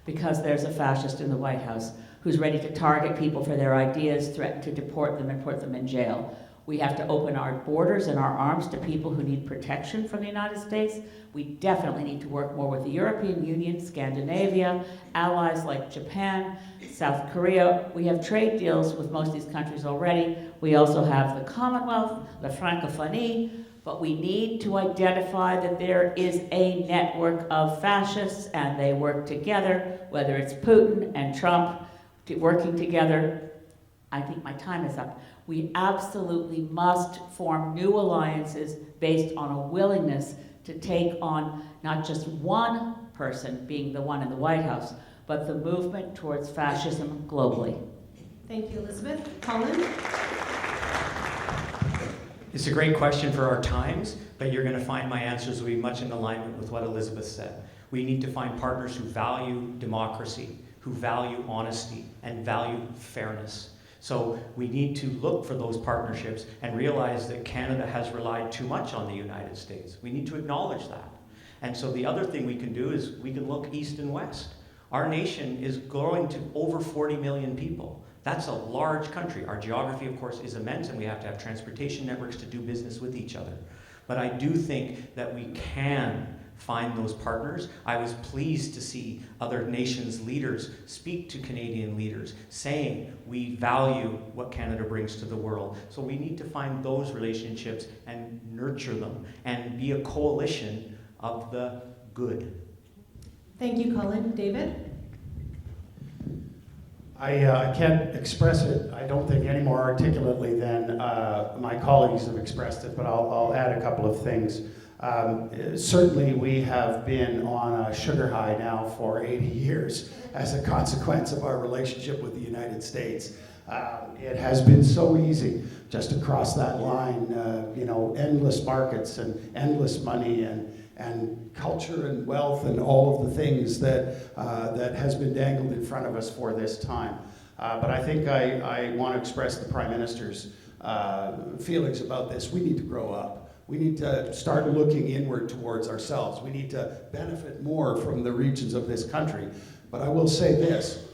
because there's a fascist in the White House who's ready to target people for their ideas, threaten to deport them and put them in jail. We have to open our borders and our arms to people who need protection from the United States. We definitely need to work more with the European Union, Scandinavia, allies like Japan, South Korea. We have trade deals with most of these countries already. We also have the Commonwealth, the Francophonie, but we need to identify that there is a network of fascists and they work together, whether it's Putin and Trump working together. I think my time is up. We absolutely must form new alliances based on a willingness to take on not just one person being the one in the White House, but the movement towards fascism globally. Thank you, Elizabeth. Colin? It's a great question for our times, but you're going to find my answers will be much in alignment with what Elizabeth said. We need to find partners who value democracy, who value honesty, and value fairness. So we need to look for those partnerships and realize that Canada has relied too much on the United States. We need to acknowledge that. And so the other thing we can do is we can look east and west. Our nation is growing to over 40 million people. That's a large country. Our geography, of course, is immense, and we have to have transportation networks to do business with each other. But I do think that we can find those partners. I was pleased to see other nations' leaders speak to Canadian leaders, saying we value what Canada brings to the world. So we need to find those relationships and nurture them and be a coalition of the good. Thank you, Colin. David? I can't express it, I don't think, any more articulately than my colleagues have expressed it, but I'll add a couple of things. Certainly we have been on a sugar high now for 80 years as a consequence of our relationship with the United States. It has been so easy just to cross that line, endless markets and endless money and culture and wealth and all of the things that has been dangled in front of us for this time. But I think I want to express the Prime Minister's feelings about this. We need to grow up. We need to start looking inward towards ourselves. We need to benefit more from the regions of this country. But I will say this,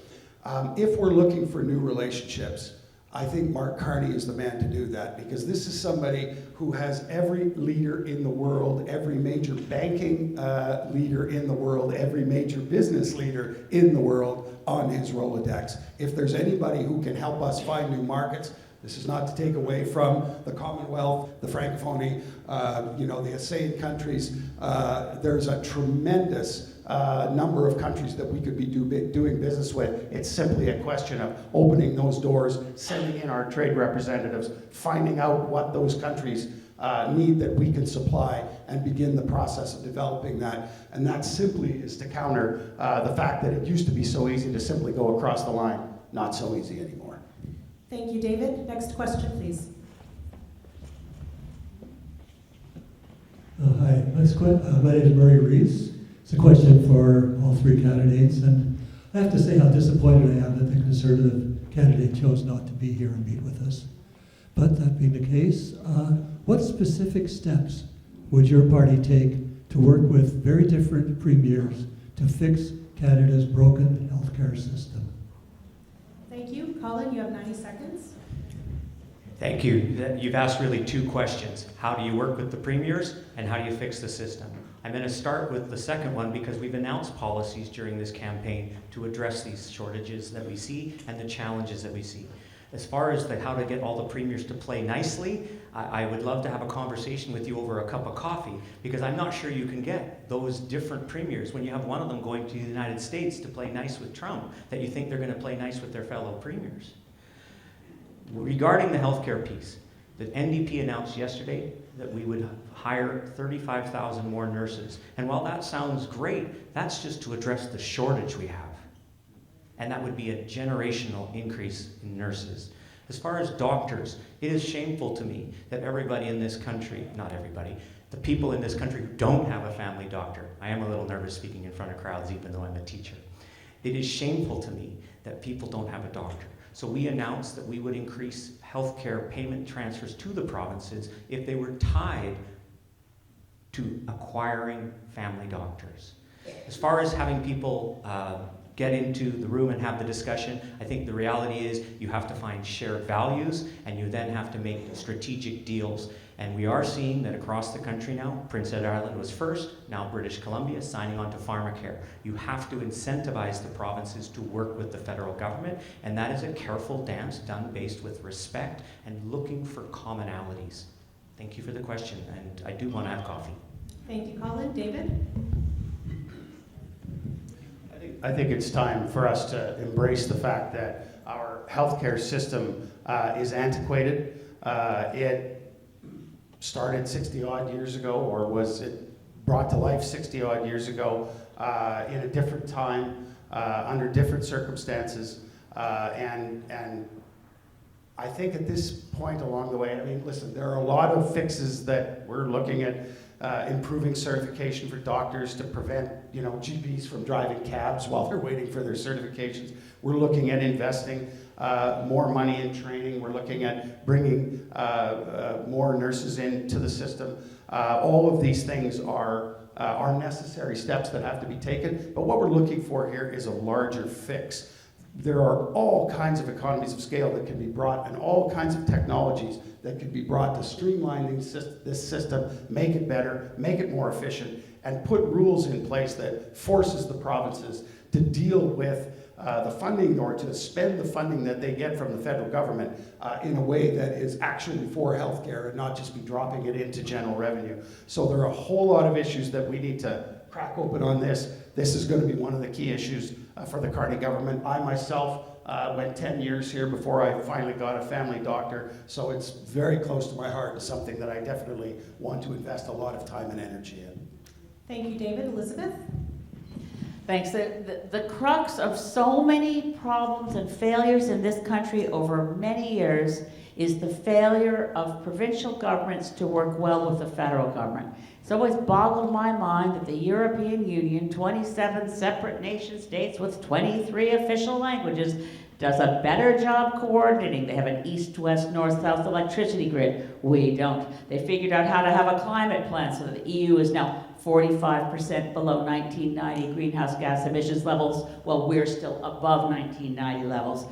if we're looking for new relationships, I think Mark Carney is the man to do that, because this is somebody who has every leader in the world, every major banking leader in the world, every major business leader in the world on his Rolodex. If there's anybody who can help us find new markets, this is not to take away from the Commonwealth, the Francophonie, the ASEAN countries. There's a tremendous number of countries that we could be doing business with. It's simply a question of opening those doors, sending in our trade representatives, finding out what those countries need that we can supply, and begin the process of developing that. And that simply is to counter the fact that it used to be so easy to simply go across the line. Not so easy anymore. Thank you, David. Next question, please. Hi, my name is Murray Reese. It's a question for all three candidates, and I have to say how disappointed I am that the Conservative candidate chose not to be here and meet with us. But that being the case, what specific steps would your party take to work with very different premiers to fix Canada's broken healthcare system? Thank you. Colin, you have 90 seconds. Thank you. You've asked really two questions. How do you work with the premiers, and how do you fix the system? I'm going to start with the second one because we've announced policies during this campaign to address these shortages that we see and the challenges that we see. As far as how to get all the premiers to play nicely, I would love to have a conversation with you over a cup of coffee, because I'm not sure you can get those different premiers when you have one of them going to the United States to play nice with Trump, that you think they're going to play nice with their fellow premiers. Regarding the healthcare piece, the NDP announced yesterday that we would hire 35,000 more nurses. And while that sounds great, that's just to address the shortage we have. And that would be a generational increase in nurses. As far as doctors, it is shameful to me that everybody in this country, not everybody, the people in this country who don't have a family doctor, I am a little nervous speaking in front of crowds even though I'm a teacher. It is shameful to me that people don't have a doctor. So we announced that we would increase healthcare payment transfers to the provinces if they were tied to acquiring family doctors. As far as having people get into the room and have the discussion. I think the reality is you have to find shared values, and you then have to make strategic deals. And we are seeing that across the country now, Prince Edward Island was first, now British Columbia signing on to pharmacare. You have to incentivize the provinces to work with the federal government, and that is a careful dance done based with respect and looking for commonalities. Thank you for the question, and I do want to have coffee. Thank you, Colin. David? I think it's time for us to embrace the fact that our healthcare system is antiquated. It started 60 odd years ago, or was it brought to life 60 odd years ago in a different time, under different circumstances. And I think at this point along the way, I mean, listen, there are a lot of fixes that we're looking at. Improving certification for doctors to prevent, GPs from driving cabs while they're waiting for their certifications. We're looking at investing more money in training. We're looking at bringing more nurses into the system. All of these things are necessary steps that have to be taken. But what we're looking for here is a larger fix. There are all kinds of economies of scale that can be brought, and all kinds of technologies that can be brought to streamline this system, make it better, make it more efficient, and put rules in place that forces the provinces to deal with the funding, or to spend the funding that they get from the federal government in a way that is actually for healthcare and not just be dropping it into general revenue. So there are a whole lot of issues that we need to crack open on this. This is going to be one of the key issues for the Carney government. I myself went 10 years here before I finally got a family doctor, so it's very close to my heart and something that I definitely want to invest a lot of time and energy in. Thank you, David. Elizabeth? Thanks. The crux of so many problems and failures in this country over many years is the failure of provincial governments to work well with the federal government. It's always boggled my mind that the European Union, 27 separate nation states with 23 official languages, does a better job coordinating. They have an east, west, north, south electricity grid. We don't. They figured out how to have a climate plan so that the EU is now 45% below 1990 greenhouse gas emissions levels, while we're still above 1990 levels.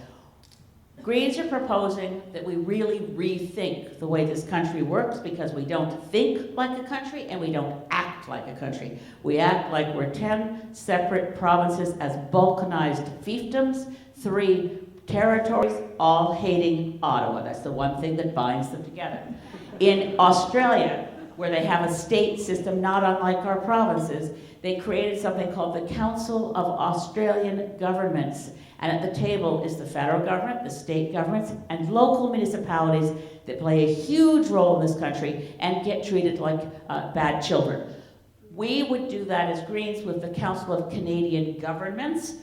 Greens are proposing that we really rethink the way this country works, because we don't think like a country and we don't act like a country. We act like we're 10 separate provinces as balkanized fiefdoms, 3 territories, all hating Ottawa. That's the one thing that binds them together. In Australia, where they have a state system not unlike our provinces, they created something called the Council of Australian Governments. And at the table is the federal government, the state governments, and local municipalities that play a huge role in this country and get treated like bad children. We would do that as Greens with the Council of Canadian Governments,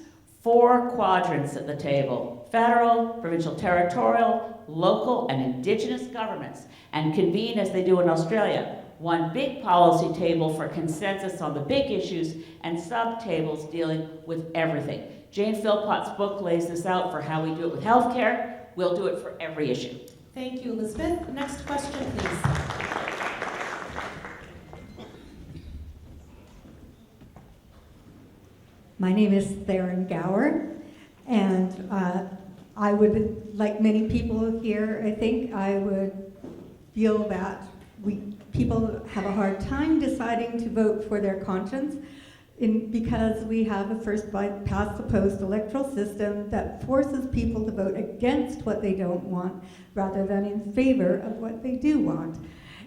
4 quadrants at the table: federal, provincial, territorial, local, and Indigenous governments, and convene as they do in Australia. One big policy table for consensus on the big issues, and sub-tables dealing with everything. Jane Philpott's book lays this out for how we do it with healthcare. We'll do it for every issue. Thank you, Elizabeth. Next question, please. My name is Theron Gower, and I would, like many people here, I think I would feel that people have a hard time deciding to vote for their conscience because we have a first past the post electoral system that forces people to vote against what they don't want rather than in favor of what they do want.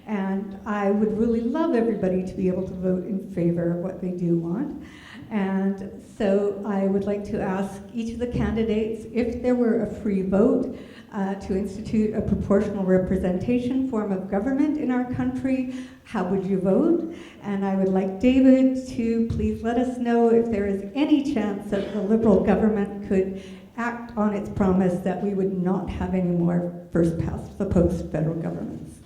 And I would really love everybody to be able to vote in favor of what they do want. And so I would like to ask each of the candidates, if there were a free vote, to institute a proportional representation form of government in our country, how would you vote? And I would like David to please let us know if there is any chance that the Liberal government could act on its promise that we would not have any more first past the post federal governments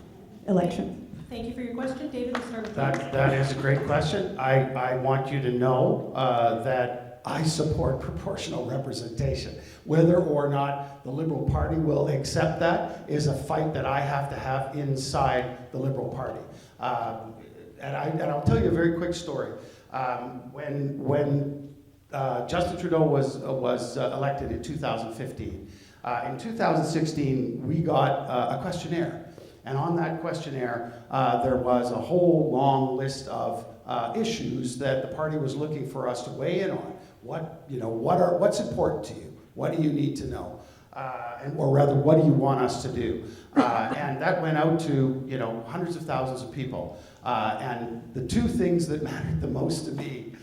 elections. Thank you for your question. David, we'll start with you. That is a great question. I want you to know that I support proportional representation. Whether or not the Liberal Party will accept that is a fight that I have to have inside the Liberal Party. And I'll tell you a very quick story. When Justin Trudeau was elected in 2015. In 2016, we got a questionnaire. And on that questionnaire, there was a whole long list of issues that the party was looking for us to weigh in on. What's important to you? What do you need to know? Or rather, what do you want us to do? And that went out to hundreds of thousands of people. And the two things that mattered the most to me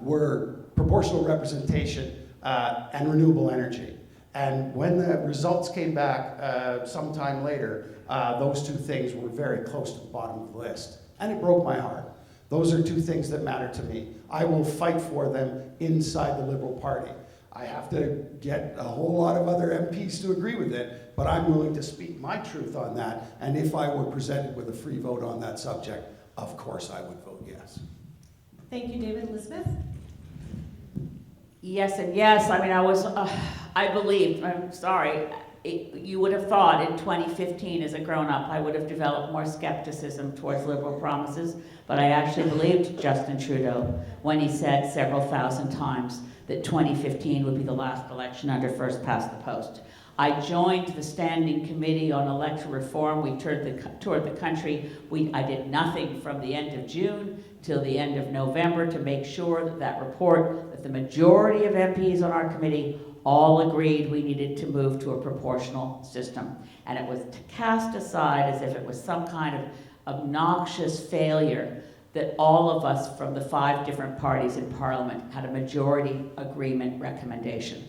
were proportional representation and renewable energy. And when the results came back sometime later, those two things were very close to the bottom of the list. And it broke my heart. Those are two things that matter to me. I will fight for them inside the Liberal Party. I have to get a whole lot of other MPs to agree with it, but I'm willing to speak my truth on that. And if I were presented with a free vote on that subject, of course I would vote yes. Thank you, David. Elizabeth? Yes and yes. I mean, I believed, I'm sorry, you would have thought in 2015 as a grown-up I would have developed more skepticism towards Liberal promises, but I actually believed Justin Trudeau when he said several thousand times that 2015 would be the last election under first past the post. I joined the Standing Committee on Electoral Reform. We toured the country. I did nothing from the end of June till the end of November to make sure that report, that the majority of MPs on our committee all agreed we needed to move to a proportional system. And it was cast aside as if it was some kind of obnoxious failure that all of us from the 5 different parties in Parliament had a majority agreement recommendation.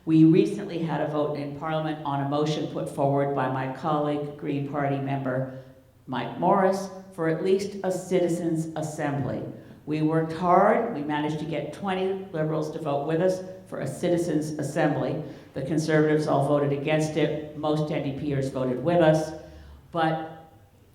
We recently had a vote in Parliament on a motion put forward by my colleague, Green Party member Mike Morris, for at least a citizens' assembly. We worked hard. We managed to get 20 Liberals to vote with us for a citizens' assembly. The Conservatives all voted against it. Most NDPers voted with us. But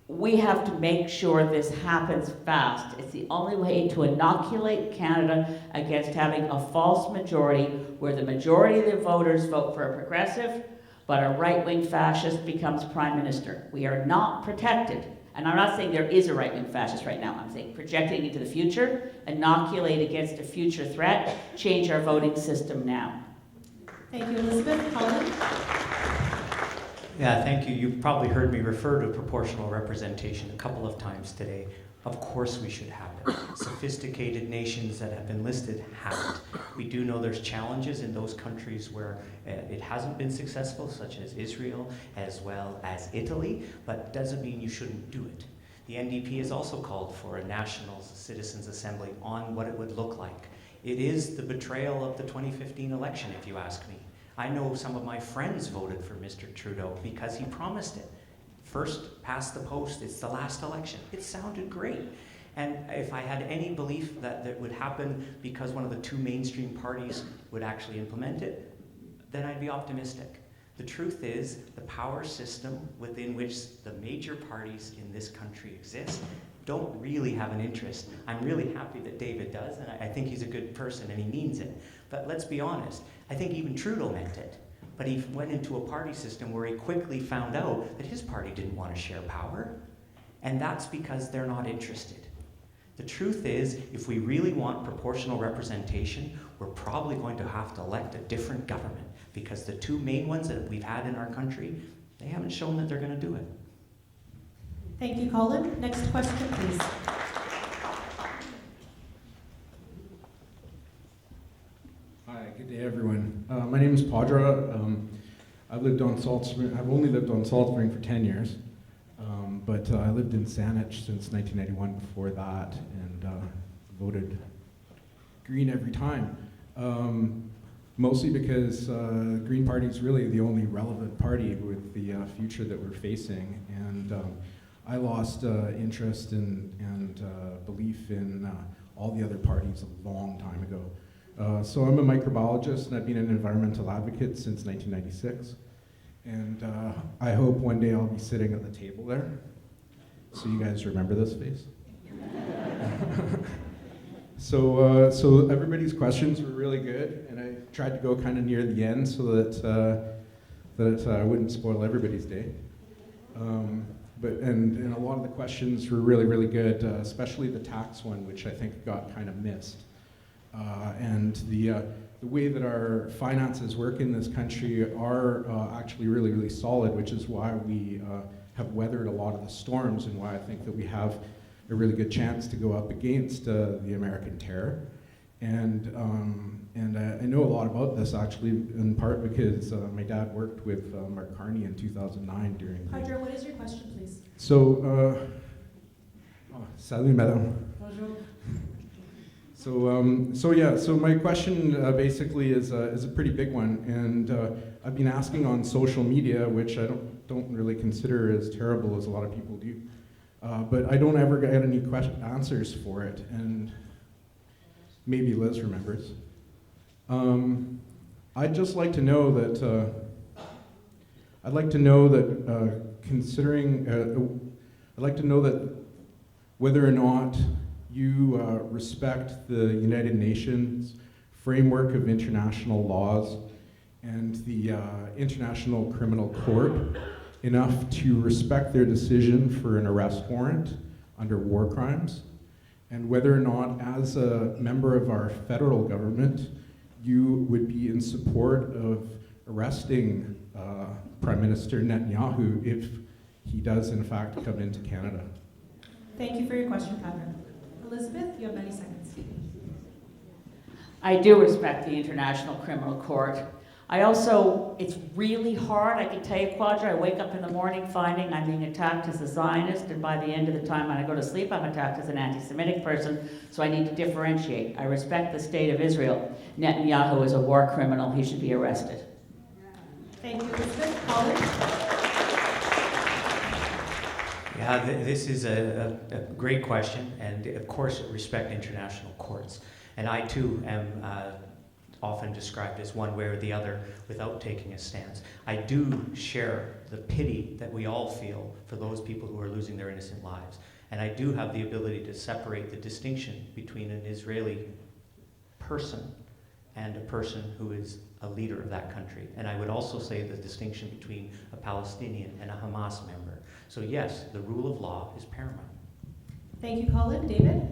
we have to make sure this happens fast. It's the only way to inoculate Canada against having a false majority where the majority of the voters vote for a progressive, but a right-wing fascist becomes prime minister. We are not protected. And I'm not saying there is a right-wing fascist right now. I'm saying projecting into the future, inoculate against a future threat, change our voting system now. Thank you, Elizabeth. Colin? Yeah, thank you. You've probably heard me refer to proportional representation a couple of times today. Of course we should have it. Sophisticated nations that have been listed haven't. We do know there's challenges in those countries where it hasn't been successful, such as Israel as well as Italy, but doesn't mean you shouldn't do it. The NDP has also called for a national citizens' assembly on what it would look like. It is the betrayal of the 2015 election, if you ask me. I know some of my friends voted for Mr. Trudeau because he promised it. First past the post, it's the last election. It sounded great. And if I had any belief that that would happen because one of the 2 mainstream parties would actually implement it, then I'd be optimistic. The truth is, the power system within which the major parties in this country exist don't really have an interest. I'm really happy that David does, and I think he's a good person and he means it. But let's be honest, I think even Trudeau meant it. But he went into a party system where he quickly found out that his party didn't want to share power. And that's because they're not interested. The truth is, if we really want proportional representation, we're probably going to have to elect a different government because the 2 main ones that we've had in our country, they haven't shown that they're going to do it. Thank you, Colin. Next question, please. Hi, good day, everyone. My name is Padra. I've only lived on Salt Spring for 10 years, but I lived in Saanich since 1991 before that, and voted Green every time. Mostly because Green Party is really the only relevant party with the future that we're facing, and I lost interest and belief in all the other parties a long time ago. So I'm a microbiologist, and I've been an environmental advocate since 1996. And I hope one day I'll be sitting at the table there. So you guys remember this face? So everybody's questions were really good, and I tried to go kind of near the end so that I wouldn't spoil everybody's day. And a lot of the questions were really, really good, especially the tax one, which I think got kind of missed. And the way that our finances work in this country are actually really, really solid, which is why we have weathered a lot of the storms and why I think that we have a really good chance to go up against the American terror. And I know a lot about this actually, in part because my dad worked with Mark Carney in 2009 during. Padre, what is your question, please? So, salut, madame. Bonjour. So my question basically is a pretty big one, and I've been asking on social media, which I don't really consider as terrible as a lot of people do, but I don't ever get any answers for it, and maybe Liz remembers. I'd just like to know that. I'd like to know that I'd like to know that whether or not you respect the United Nations framework of international laws and the International Criminal Court enough to respect their decision for an arrest warrant under war crimes, and whether or not, as a member of our federal government, you would be in support of arresting Prime Minister Netanyahu if he does in fact come into Canada. Thank you for your question, Padre. Elizabeth, you have 90 seconds. I do respect the International Criminal Court. I also, it's really hard, I can tell you, Quadra, I wake up in the morning finding I'm being attacked as a Zionist, and by the end of the time when I go to sleep, I'm attacked as an anti-Semitic person, so I need to differentiate. I respect the state of Israel. Netanyahu is a war criminal, he should be arrested. Thank you, Elizabeth. Colin? Yeah, this is a great question, and of course respect international courts. And I too am often described as one way or the other without taking a stance. I do share the pity that we all feel for those people who are losing their innocent lives. And I do have the ability to separate the distinction between an Israeli person and a person who is a leader of that country. And I would also say the distinction between a Palestinian and a Hamas member. So yes, the rule of law is paramount. Thank you, Colin. David?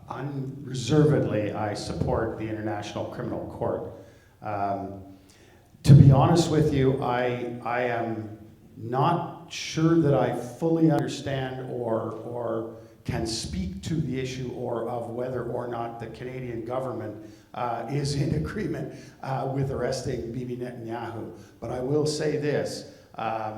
Unreservedly, I support the International Criminal Court. To be honest with you, I am not sure that I fully understand or can speak to the issue or of whether or not the Canadian government is in agreement with arresting Bibi Netanyahu. But I will say this, I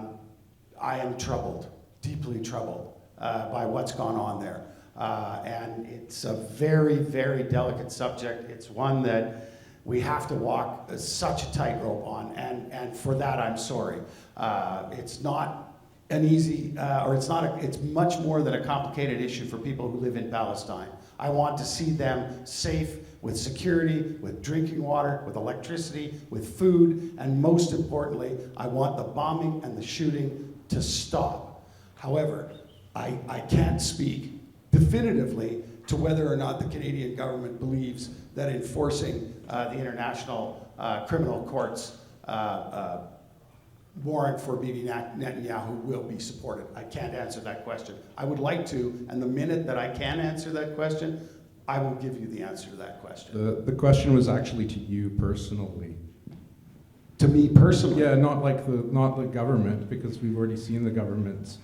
am troubled, deeply troubled by what's gone on there. And it's a very, very delicate subject. It's one that we have to walk such a tightrope on, and for that I'm sorry. It's not an easy, it's much more than a complicated issue for people who live in Palestine. I want to see them safe, with security, with drinking water, with electricity, with food, and most importantly, I want the bombing and the shooting to stop. However, I can't speak definitively to whether or not the Canadian government believes that enforcing the International Criminal Court's warrant for Bibi Netanyahu will be supported. I can't answer that question. I would like to, and the minute that I can answer that question, I will give you the answer to that question. The question was actually to you personally. To me personally? Yeah, not the government, because we've already seen the government's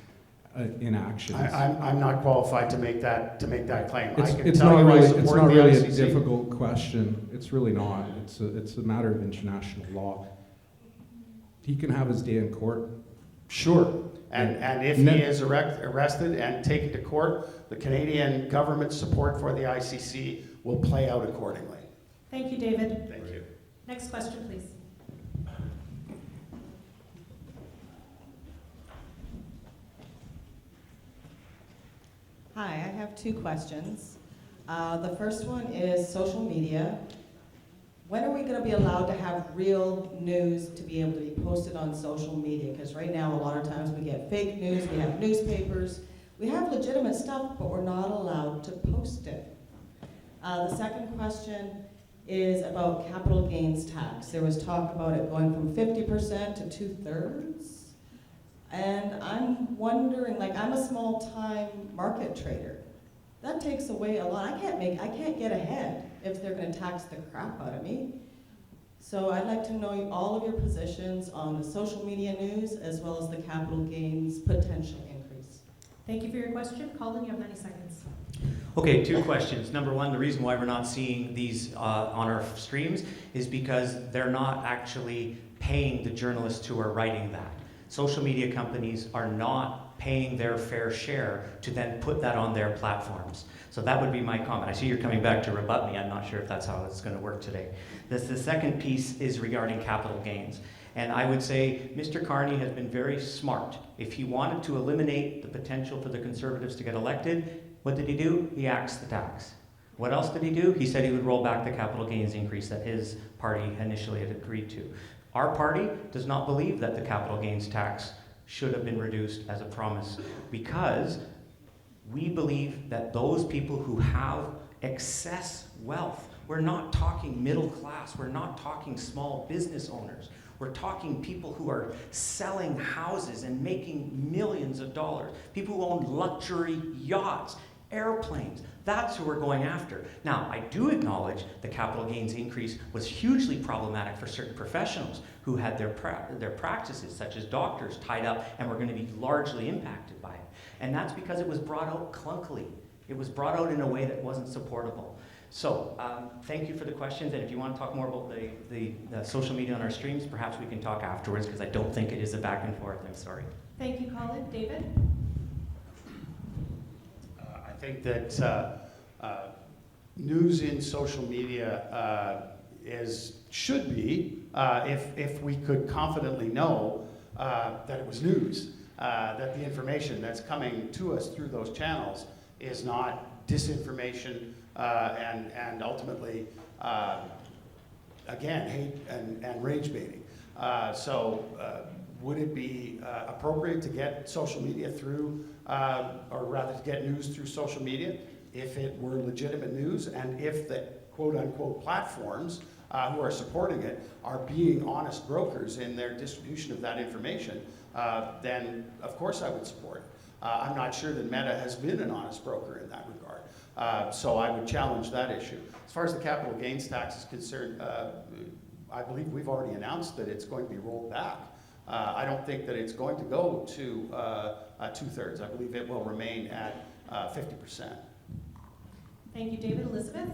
inactions. I'm not qualified to make that claim. It's not really a difficult question. It's really not. It's a matter of international law. He can have his day in court. Sure. And if he is arrested and taken to court, the Canadian government's support for the ICC will play out accordingly. Thank you, David. Thank you. Next question, please. Hi, I have two questions. The first one is social media. When are we going to be allowed to have real news to be able to be posted on social media? Because right now, a lot of times we get fake news, we have newspapers, we have legitimate stuff, but we're not allowed to post it. The second question is about capital gains tax. There was talk about it going from 50% to 2/3. And I'm wondering, like, I'm a small-time market trader. That takes away a lot. I can't get ahead if they're gonna tax the crap out of me. So I'd like to know all of your positions on the social media news as well as the capital gains potential increase. Thank you for your question. Colin, you have 90 seconds. Okay, 2 questions. Number 1, the reason why we're not seeing these on our streams is because they're not actually paying the journalists who are writing that. Social media companies are not paying their fair share to then put that on their platforms. So that would be my comment. I see you're coming back to rebut me. I'm not sure if that's how it's going to work today. The second piece is regarding capital gains. And I would say Mr. Carney has been very smart. If he wanted to eliminate the potential for the Conservatives to get elected, what did he do? He axed the tax. What else did he do? He said he would roll back the capital gains increase that his party initially had agreed to. Our party does not believe that the capital gains tax should have been reduced as a promise, because we believe that those people who have excess wealth, we're not talking middle class, we're not talking small business owners, we're talking people who are selling houses and making millions of dollars, people who own luxury yachts, airplanes. That's who we're going after. Now, I do acknowledge the capital gains increase was hugely problematic for certain professionals who had their practices, such as doctors, tied up and were going to be largely impacted by it. And that's because it was brought out clunkily. It was brought out in a way that wasn't supportable. So, thank you for the questions, and if you want to talk more about the social media on our streams, perhaps we can talk afterwards, because I don't think it is a back and forth. I'm sorry. Thank you, Colin. David? I think that news in social media should be, if we could confidently know that it was news, that the information that's coming to us through those channels is not disinformation and ultimately, again, hate and rage baiting. So would it be appropriate to get social media through, or rather to get news through social media if it were legitimate news, and if the quote-unquote platforms who are supporting it are being honest brokers in their distribution of that information, then of course I would support it. I'm not sure that Meta has been an honest broker in that regard, so I would challenge that issue. As far as the capital gains tax is concerned, I believe we've already announced that it's going to be rolled back. I don't think that it's going to go to 2/3. I believe it will remain at 50%. Thank you, David. Elizabeth?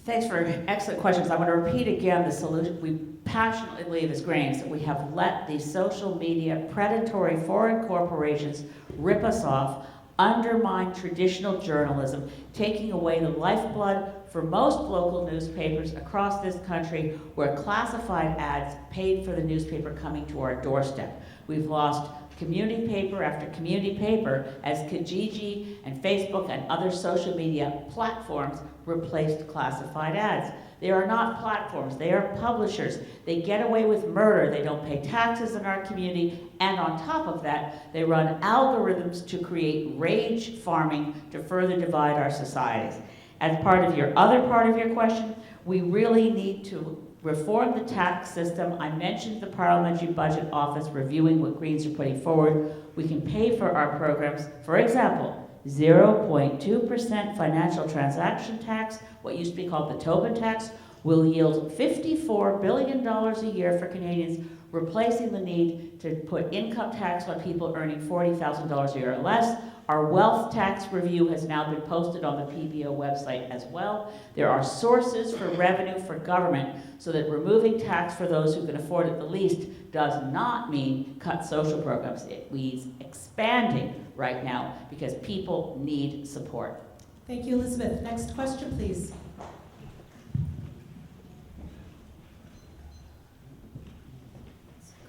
Thanks for excellent questions. I want to repeat again the solution. We passionately believe as Greens that we have let these social media predatory foreign corporations rip us off, undermine traditional journalism, taking away the lifeblood for most local newspapers across this country, where classified ads paid for the newspaper coming to our doorstep. We've lost community paper after community paper as Kijiji and Facebook and other social media platforms replaced classified ads. They are not platforms, they are publishers. They get away with murder, they don't pay taxes in our community, and on top of that, they run algorithms to create rage farming to further divide our societies. As part of your other part of your question, we really need to reform the tax system. I mentioned the Parliamentary Budget Office reviewing what Greens are putting forward. We can pay for our programs. For example, 0.2% financial transaction tax, what used to be called the Tobin tax, will yield $54 billion a year for Canadians, replacing the need to put income tax on people earning $40,000 a year or less. Our wealth tax review has now been posted on the PBO website as well. There are sources for revenue for government, so that removing tax for those who can afford it the least does not mean cut social programs. It means expanding right now, because people need support. Thank you, Elizabeth. Next question, please.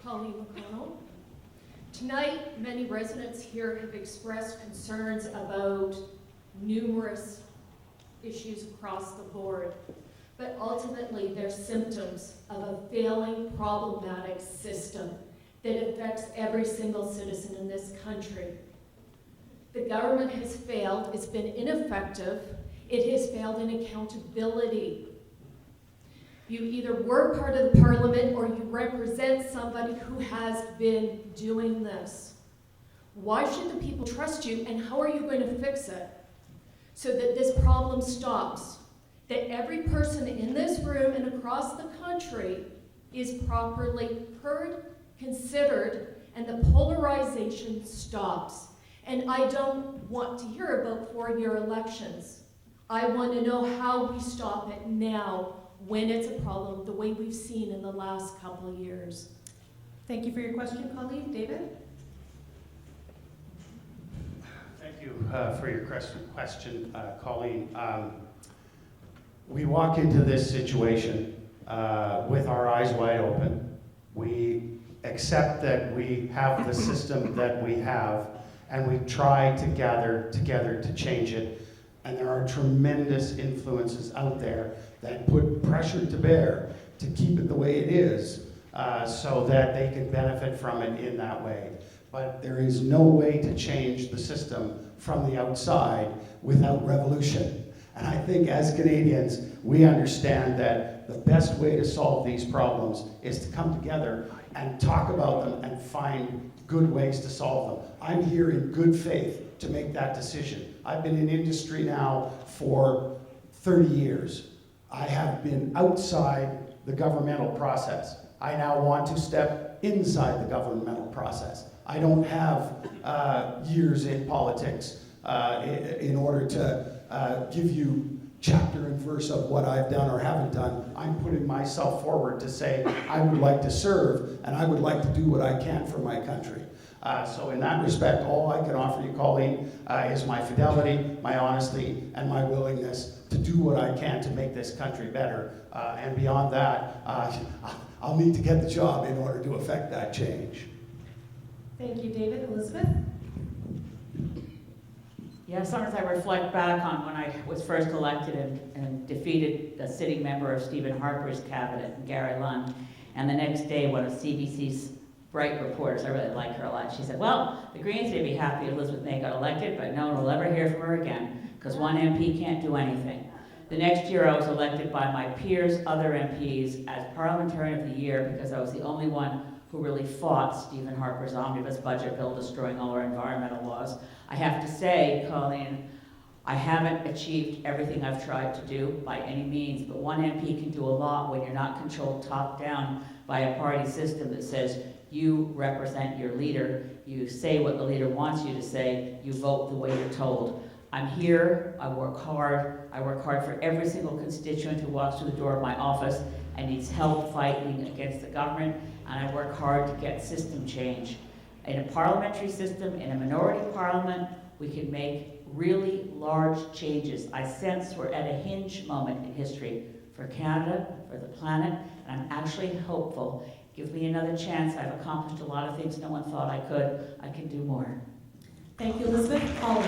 Colleen McConnell. Tonight, many residents here have expressed concerns about numerous issues across the board, but ultimately they're symptoms of a failing, problematic system that affects every single citizen in this country. The government has failed, it's been ineffective, it has failed in accountability. You either were part of the parliament or you represent somebody who has been doing this. Why should the people trust you, and how are you going to fix it so that this problem stops? That every person in this room and across the country is properly heard, considered, and the polarization stops. And I don't want to hear about 4-year elections. I want to know how we stop it now when it's a problem, the way we've seen in the last couple of years. Thank you for your question, Colleen. David? Thank you for your question, Colleen. We walk into this situation with our eyes wide open. We accept that we have the system that we have, and we try to gather together to change it. And there are tremendous influences out there that put pressure to bear to keep it the way it is, so that they can benefit from it in that way. But there is no way to change the system from the outside without revolution. And I think as Canadians, we understand that the best way to solve these problems is to come together and talk about them and find good ways to solve them. I'm here in good faith to make that decision. I've been in industry now for 30 years. I have been outside the governmental process. I now want to step inside the governmental process. I don't have years in politics in order to give you chapter and verse of what I've done or haven't done. I'm putting myself forward to say I would like to serve and I would like to do what I can for my country. So in that respect, all I can offer you, Colleen, is my fidelity, my honesty, and my willingness to do what I can to make this country better. And beyond that, I'll need to get the job in order to effect that change. Thank you, David. Elizabeth? Yeah, sometimes I reflect back on when I was first elected and defeated a sitting member of Stephen Harper's cabinet, Gary Lund, and the next day one of CBC's bright reporters, I really like her a lot, she said, well, the Greens would be happy Elizabeth May got elected, but no one will ever hear from her again, because one MP can't do anything. The next year I was elected by my peers, other MPs, as Parliamentarian of the Year, because I was the only one who really fought Stephen Harper's omnibus budget bill destroying all our environmental laws. I have to say, Colleen, I haven't achieved everything I've tried to do by any means, but one MP can do a lot when you're not controlled top-down by a party system that says you represent your leader, you say what the leader wants you to say, you vote the way you're told. I'm here, I work hard for every single constituent who walks through the door of my office and needs help fighting against the government, and I work hard to get system change. In a parliamentary system, in a minority parliament, we can make really large changes. I sense we're at a hinge moment in history for Canada, for the planet, and I'm actually hopeful. Give me another chance. I've accomplished a lot of things no one thought I could. I can do more. Thank you, Elizabeth. Colin?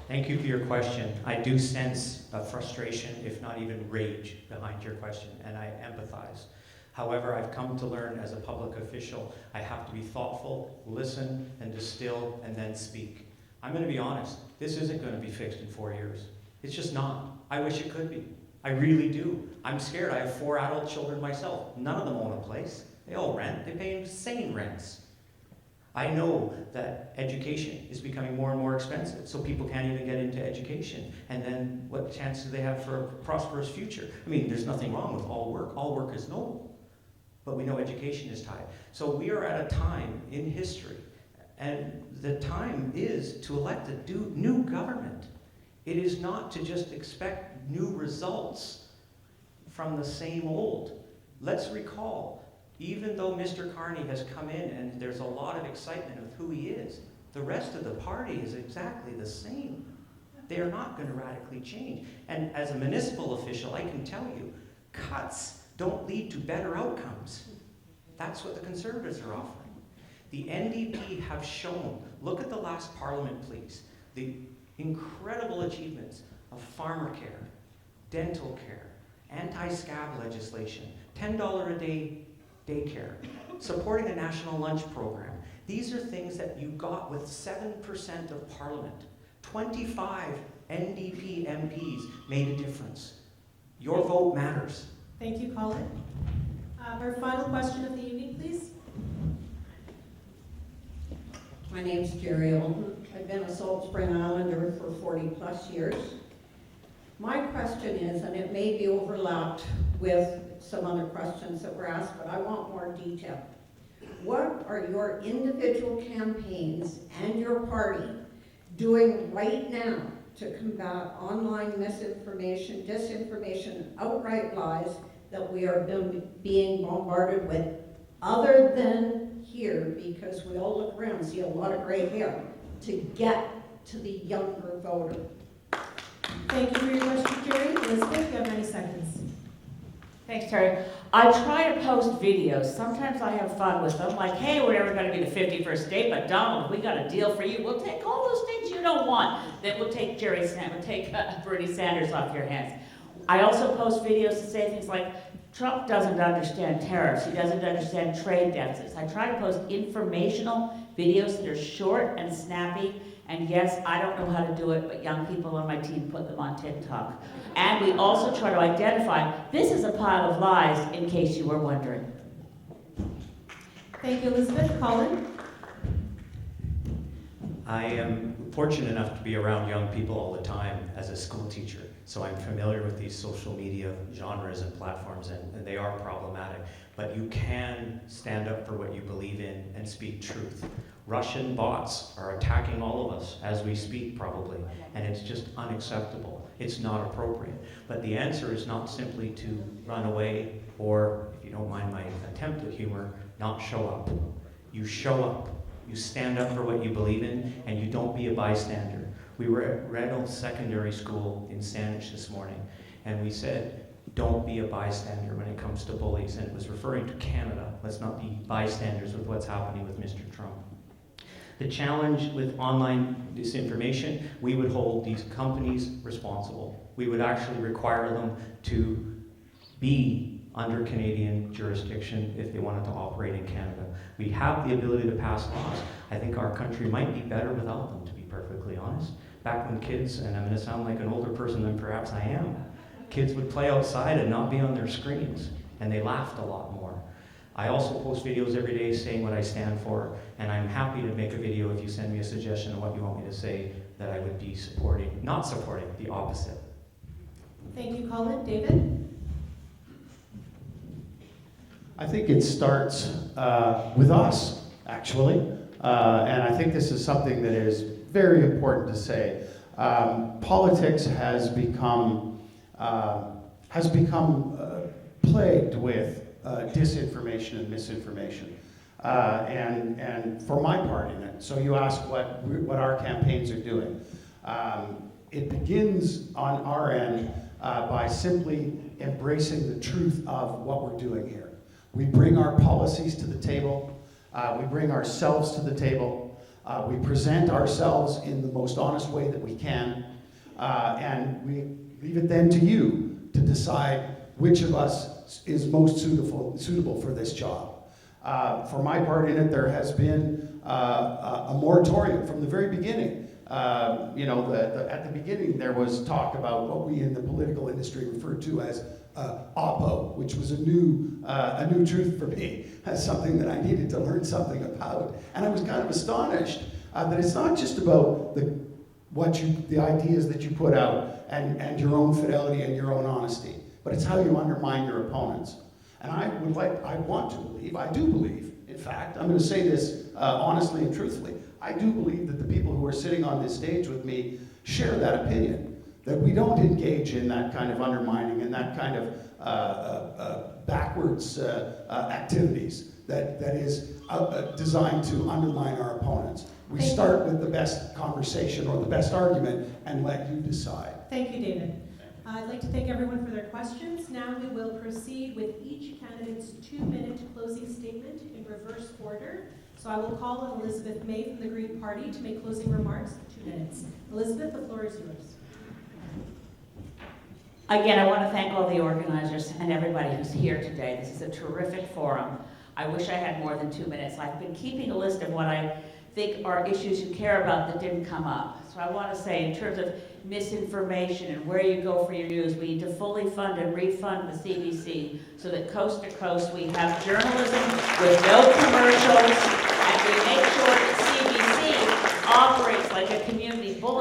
Thank you for your question. I do sense a frustration, if not even rage, behind your question, and I empathize. However, I've come to learn as a public official, I have to be thoughtful, listen, and distill, and then speak. I'm going to be honest, this isn't going to be fixed in 4 years. It's just not. I wish it could be. I really do. I'm scared. I have 4 adult children myself. None of them own a place. They all rent. They pay insane rents. I know that education is becoming more and more expensive, so people can't even get into education. And then what chance do they have for a prosperous future? I mean, there's nothing wrong with all work. All work is noble. But we know education is tied. So we are at a time in history, and the time is to elect a new government. It is not to just expect new results from the same old. Let's recall, even though Mr. Carney has come in and there's a lot of excitement of who he is, the rest of the party is exactly the same. They are not going to radically change. And as a municipal official, I can tell you, cuts don't lead to better outcomes. That's what the Conservatives are offering. The NDP have shown, look at the last Parliament, please, the incredible achievements of farmer care, dental care, anti-scab legislation, $10 a day daycare, supporting a national lunch program. These are things that you got with 7% of Parliament. 25 NDP MPs made a difference. Your vote matters. Thank you, Colin. Our final question of the evening, please. My name's Jerry Alton. I've been a Salt Spring Islander for 40 plus years. My question is, and it may be overlapped with some other questions that were asked, but I want more detail. What are your individual campaigns and your party doing right now to combat online misinformation, disinformation, outright lies that we are being bombarded with, other than here, because we all look around and see a lot of gray hair, to get to the younger voter? Thank you for your question, Jerry. Elizabeth, you have 90 seconds. Thanks, Terry. I try to post videos. Sometimes I have fun with them, like, hey, we're never going to be the 51st state, but Donald, we got a deal for you. We'll take all those states you don't want. Then we'll take Bernie Sanders off your hands. I also post videos to say things like, Trump doesn't understand tariffs. He doesn't understand trade deficits. I try to post informational videos that are short and snappy. And yes, I don't know how to do it, but young people on my team put them on TikTok. And we also try to identify, this is a pile of lies, in case you were wondering. Thank you, Elizabeth. Colin? I am fortunate enough to be around young people all the time as a school teacher, so I'm familiar with these social media genres and platforms, and they are problematic. But you can stand up for what you believe in and speak truth. Russian bots are attacking all of us as we speak, probably, and it's just unacceptable. It's not appropriate. But the answer is not simply to run away, or, if you don't mind my attempt at humor, not show up. You show up. You stand up for what you believe in, and you don't be a bystander. We were at Reynolds Secondary School in Saanich this morning, and we said, don't be a bystander when it comes to bullies, and it was referring to Canada. Let's not be bystanders with what's happening with Mr. Trump. The challenge with online disinformation, we would hold these companies responsible. We would actually require them to be under Canadian jurisdiction if they wanted to operate in Canada. We have the ability to pass laws. I think our country might be better without them, to be perfectly honest. Back when kids, and I'm going to sound like an older person than perhaps I am, kids would play outside and not be on their screens, and they laughed a lot more. I also post videos every day saying what I stand for, and I'm happy to make a video if you send me a suggestion of what you want me to say that I would be supporting, not supporting, the opposite. Thank you, Colin. David? I think it starts with us, actually, and I think this is something that is very important to say. Politics has become plagued with disinformation and misinformation, and for my part in it. So you ask what our campaigns are doing. It begins on our end by simply embracing the truth of what we're doing here. We bring our policies to the table. We bring ourselves to the table. We present ourselves in the most honest way that we can. And we leave it then to you to decide which of us is most suitable for this job. For my part in it, there has been a moratorium from the very beginning. At the beginning there was talk about what we in the political industry referred to as Oppo, which was a new truth for me, as something that I needed to learn something about. And I was kind of astonished that it's not just about the ideas that you put out and your own fidelity and your own honesty, but it's how you undermine your opponents. And I do believe, in fact, I'm going to say this honestly and truthfully, I do believe that the people who are sitting on this stage with me share that opinion, that we don't engage in that kind of undermining and that kind of backwards activities that is designed to undermine our opponents. We start with the best conversation or the best argument and let you decide. Thank you, David. I'd like to thank everyone for their questions. Now we will proceed with each candidate's 2-minute closing statement in reverse order. So I will call on Elizabeth May from the Green Party to make closing remarks in 2 minutes. Elizabeth, the floor is yours. Again, I want to thank all the organizers and everybody who's here today. This is a terrific forum. I wish I had more than 2 minutes. I've been keeping a list of what I think are issues you care about that didn't come up. So I want to say, in terms of misinformation and where you go for your news, we need to fully fund and refund the CBC so that coast to coast we have journalism with no commercials, and we make sure that CBC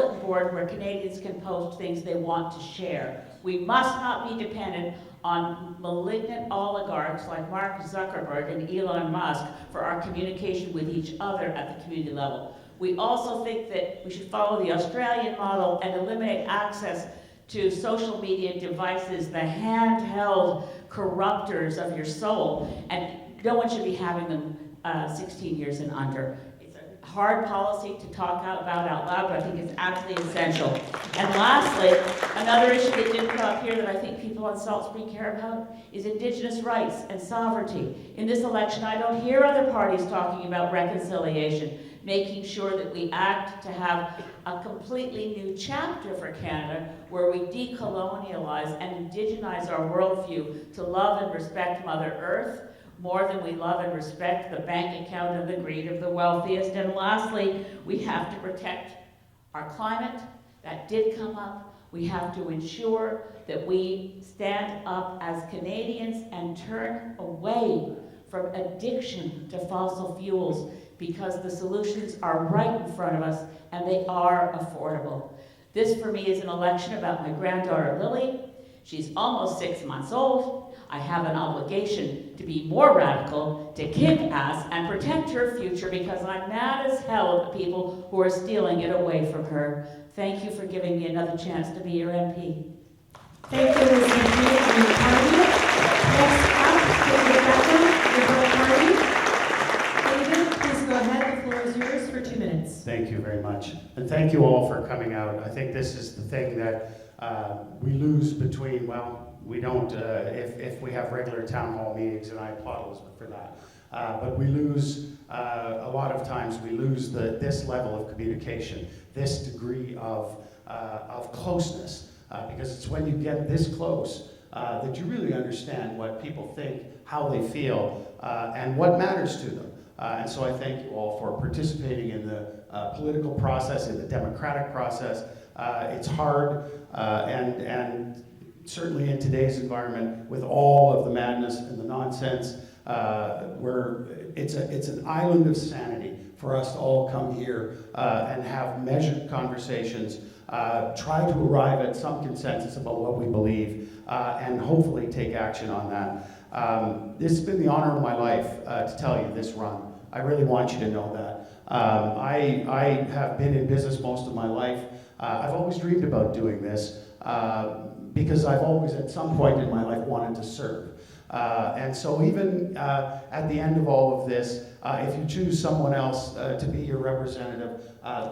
bulletin board where Canadians can post things they want to share. We must not be dependent on malignant oligarchs like Mark Zuckerberg and Elon Musk for our communication with each other at the community level. We also think that we should follow the Australian model and eliminate access to social media devices, the handheld corruptors of your soul, and no one should be having them 16 years and under. It's a hard policy to talk about out loud, but I think it's absolutely essential. And lastly, another issue that didn't come up here that I think people on Salt Spring care about is Indigenous rights and sovereignty. In this election, I don't hear other parties talking about reconciliation, making sure that we act to have a completely new chapter for Canada where we decolonialize and indigenize our worldview to love and respect Mother Earth more than we love and respect the bank account and the greed of the wealthiest. And lastly, we have to protect our climate. That did come up. We have to ensure that we stand up as Canadians and turn away from addiction to fossil fuels, because the solutions are right in front of us and they are affordable. This for me is an election about my granddaughter Lily. She's almost 6 months old. I have an obligation to be more radical, to kick ass and protect her future, because I'm mad as hell at the people who are stealing it away from her. Thank you for giving me another chance to be your MP. Thank you, Ms. Andrew and your party. Next up, David Beckham, Liberal Party. David, please go ahead. The floor is yours for 2 minutes. Thank you very much. And thank you all for coming out. I think this is the thing that we lose between, well, we don't, if we have regular town hall meetings, and I applaud Elizabeth for that. But we lose, a lot of times we lose this level of communication, this degree of closeness, because it's when you get this close that you really understand what people think, how they feel, and what matters to them. And so I thank you all for participating in the political process, in the democratic process. It's hard, and certainly in today's environment, with all of the madness and the nonsense, it's an island of sanity for us to all come here and have measured conversations, try to arrive at some consensus about what we believe, and hopefully take action on that. This has been the honor of my life to tell you this run. I really want you to know that. I have been in business most of my life. I've always dreamed about doing this because I've always at some point in my life wanted to serve. And so even at the end of all of this, if you choose someone else to be your representative,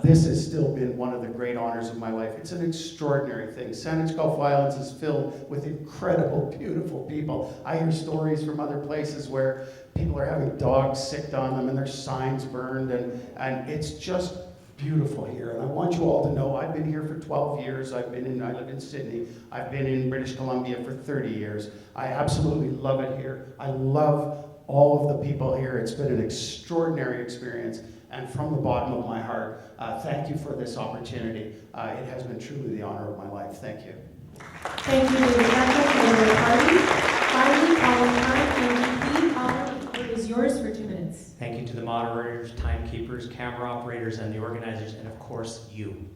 this has still been one of the great honors of my life. It's an extraordinary thing. Saanich Gulf Islands is filled with incredible, beautiful people. I hear stories from other places where people are having dogs sicked on them and their signs burned, and it's just beautiful here. And I want you all to know I've been here for 12 years. I live in Sydney. I've been in British Columbia for 30 years. I absolutely love it here. I love all of the people here. It's been an extraordinary experience. And from the bottom of my heart, thank you for this opportunity. It has been truly the honor of my life. Thank you. Thank you, David Beckham, for your party. Finally, Colin Kern, MVP. Colin, the floor is yours for 2 minutes. Thank you to the moderators, timekeepers, camera operators, and the organizers, and of course, you.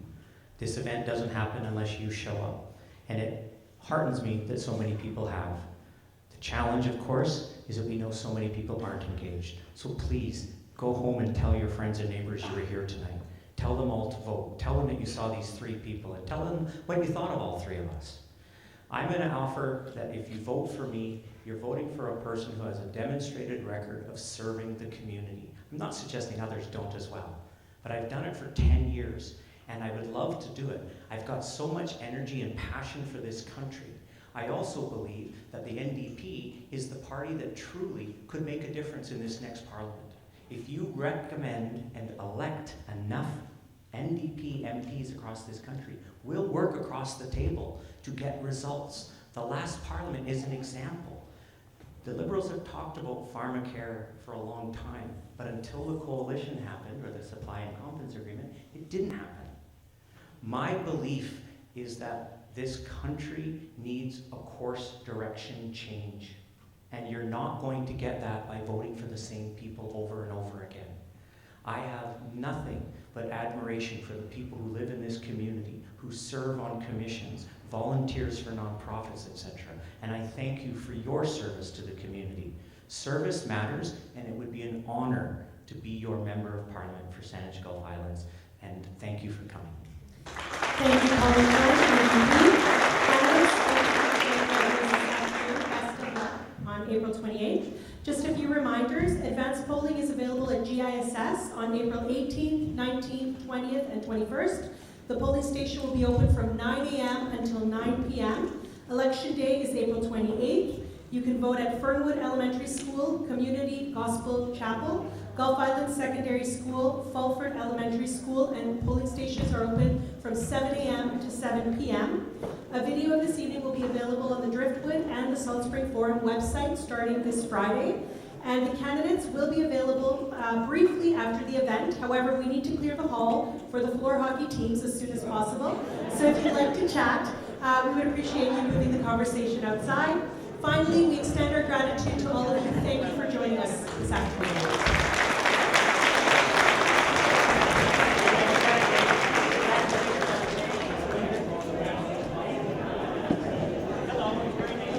This event doesn't happen unless you show up. And it heartens me that so many people have. The challenge, of course, is that we know so many people aren't engaged. So please, go home and tell your friends and neighbors you were here tonight. Tell them all to vote. Tell them that you saw these 3 people, and tell them what you thought of all 3 of us. I'm going to offer that if you vote for me, you're voting for a person who has a demonstrated record of serving the community. I'm not suggesting others don't as well, but I've done it for 10 years, and I would love to do it. I've got so much energy and passion for this country. I also believe that the NDP is the party that truly could make a difference in this next parliament. If you recommend and elect enough NDP MPs across this country, we'll work across the table to get results. The last parliament is an example. The Liberals have talked about pharmacare for a long time, but until the coalition happened, or the supply and confidence agreement, it didn't happen. My belief is that this country needs a course direction change. And you're not going to get that by voting for the same people over and over again. I have nothing but admiration for the people who live in this community, who serve on commissions, volunteers for nonprofits, etc. And I thank you for your service to the community. Service matters, and it would be an honor to be your Member of Parliament for Saanich Gulf Islands. And thank you for coming. Thank you, Colin. Best of luck on April 28th. Just a few reminders. Advanced polling is available at GISS on April 18th, 19th, 20th, and 21st. The polling station will be open from 9 a.m. until 9 p.m. Election day is April 28th. You can vote at Fernwood Elementary School, Community Gospel Chapel, Gulf Island Secondary School, Fulford Elementary School, and polling stations are open from 7 a.m. to 7 p.m. A video of this evening will be available on the Driftwood and the Salt Spring Forum website starting this Friday. And the candidates will be available briefly after the event. However, we need to clear the hall for the floor hockey teams as soon as possible. So if you'd like to chat, we would appreciate you moving the conversation outside. Finally, we extend our gratitude to all of you. Thank you for joining us this afternoon.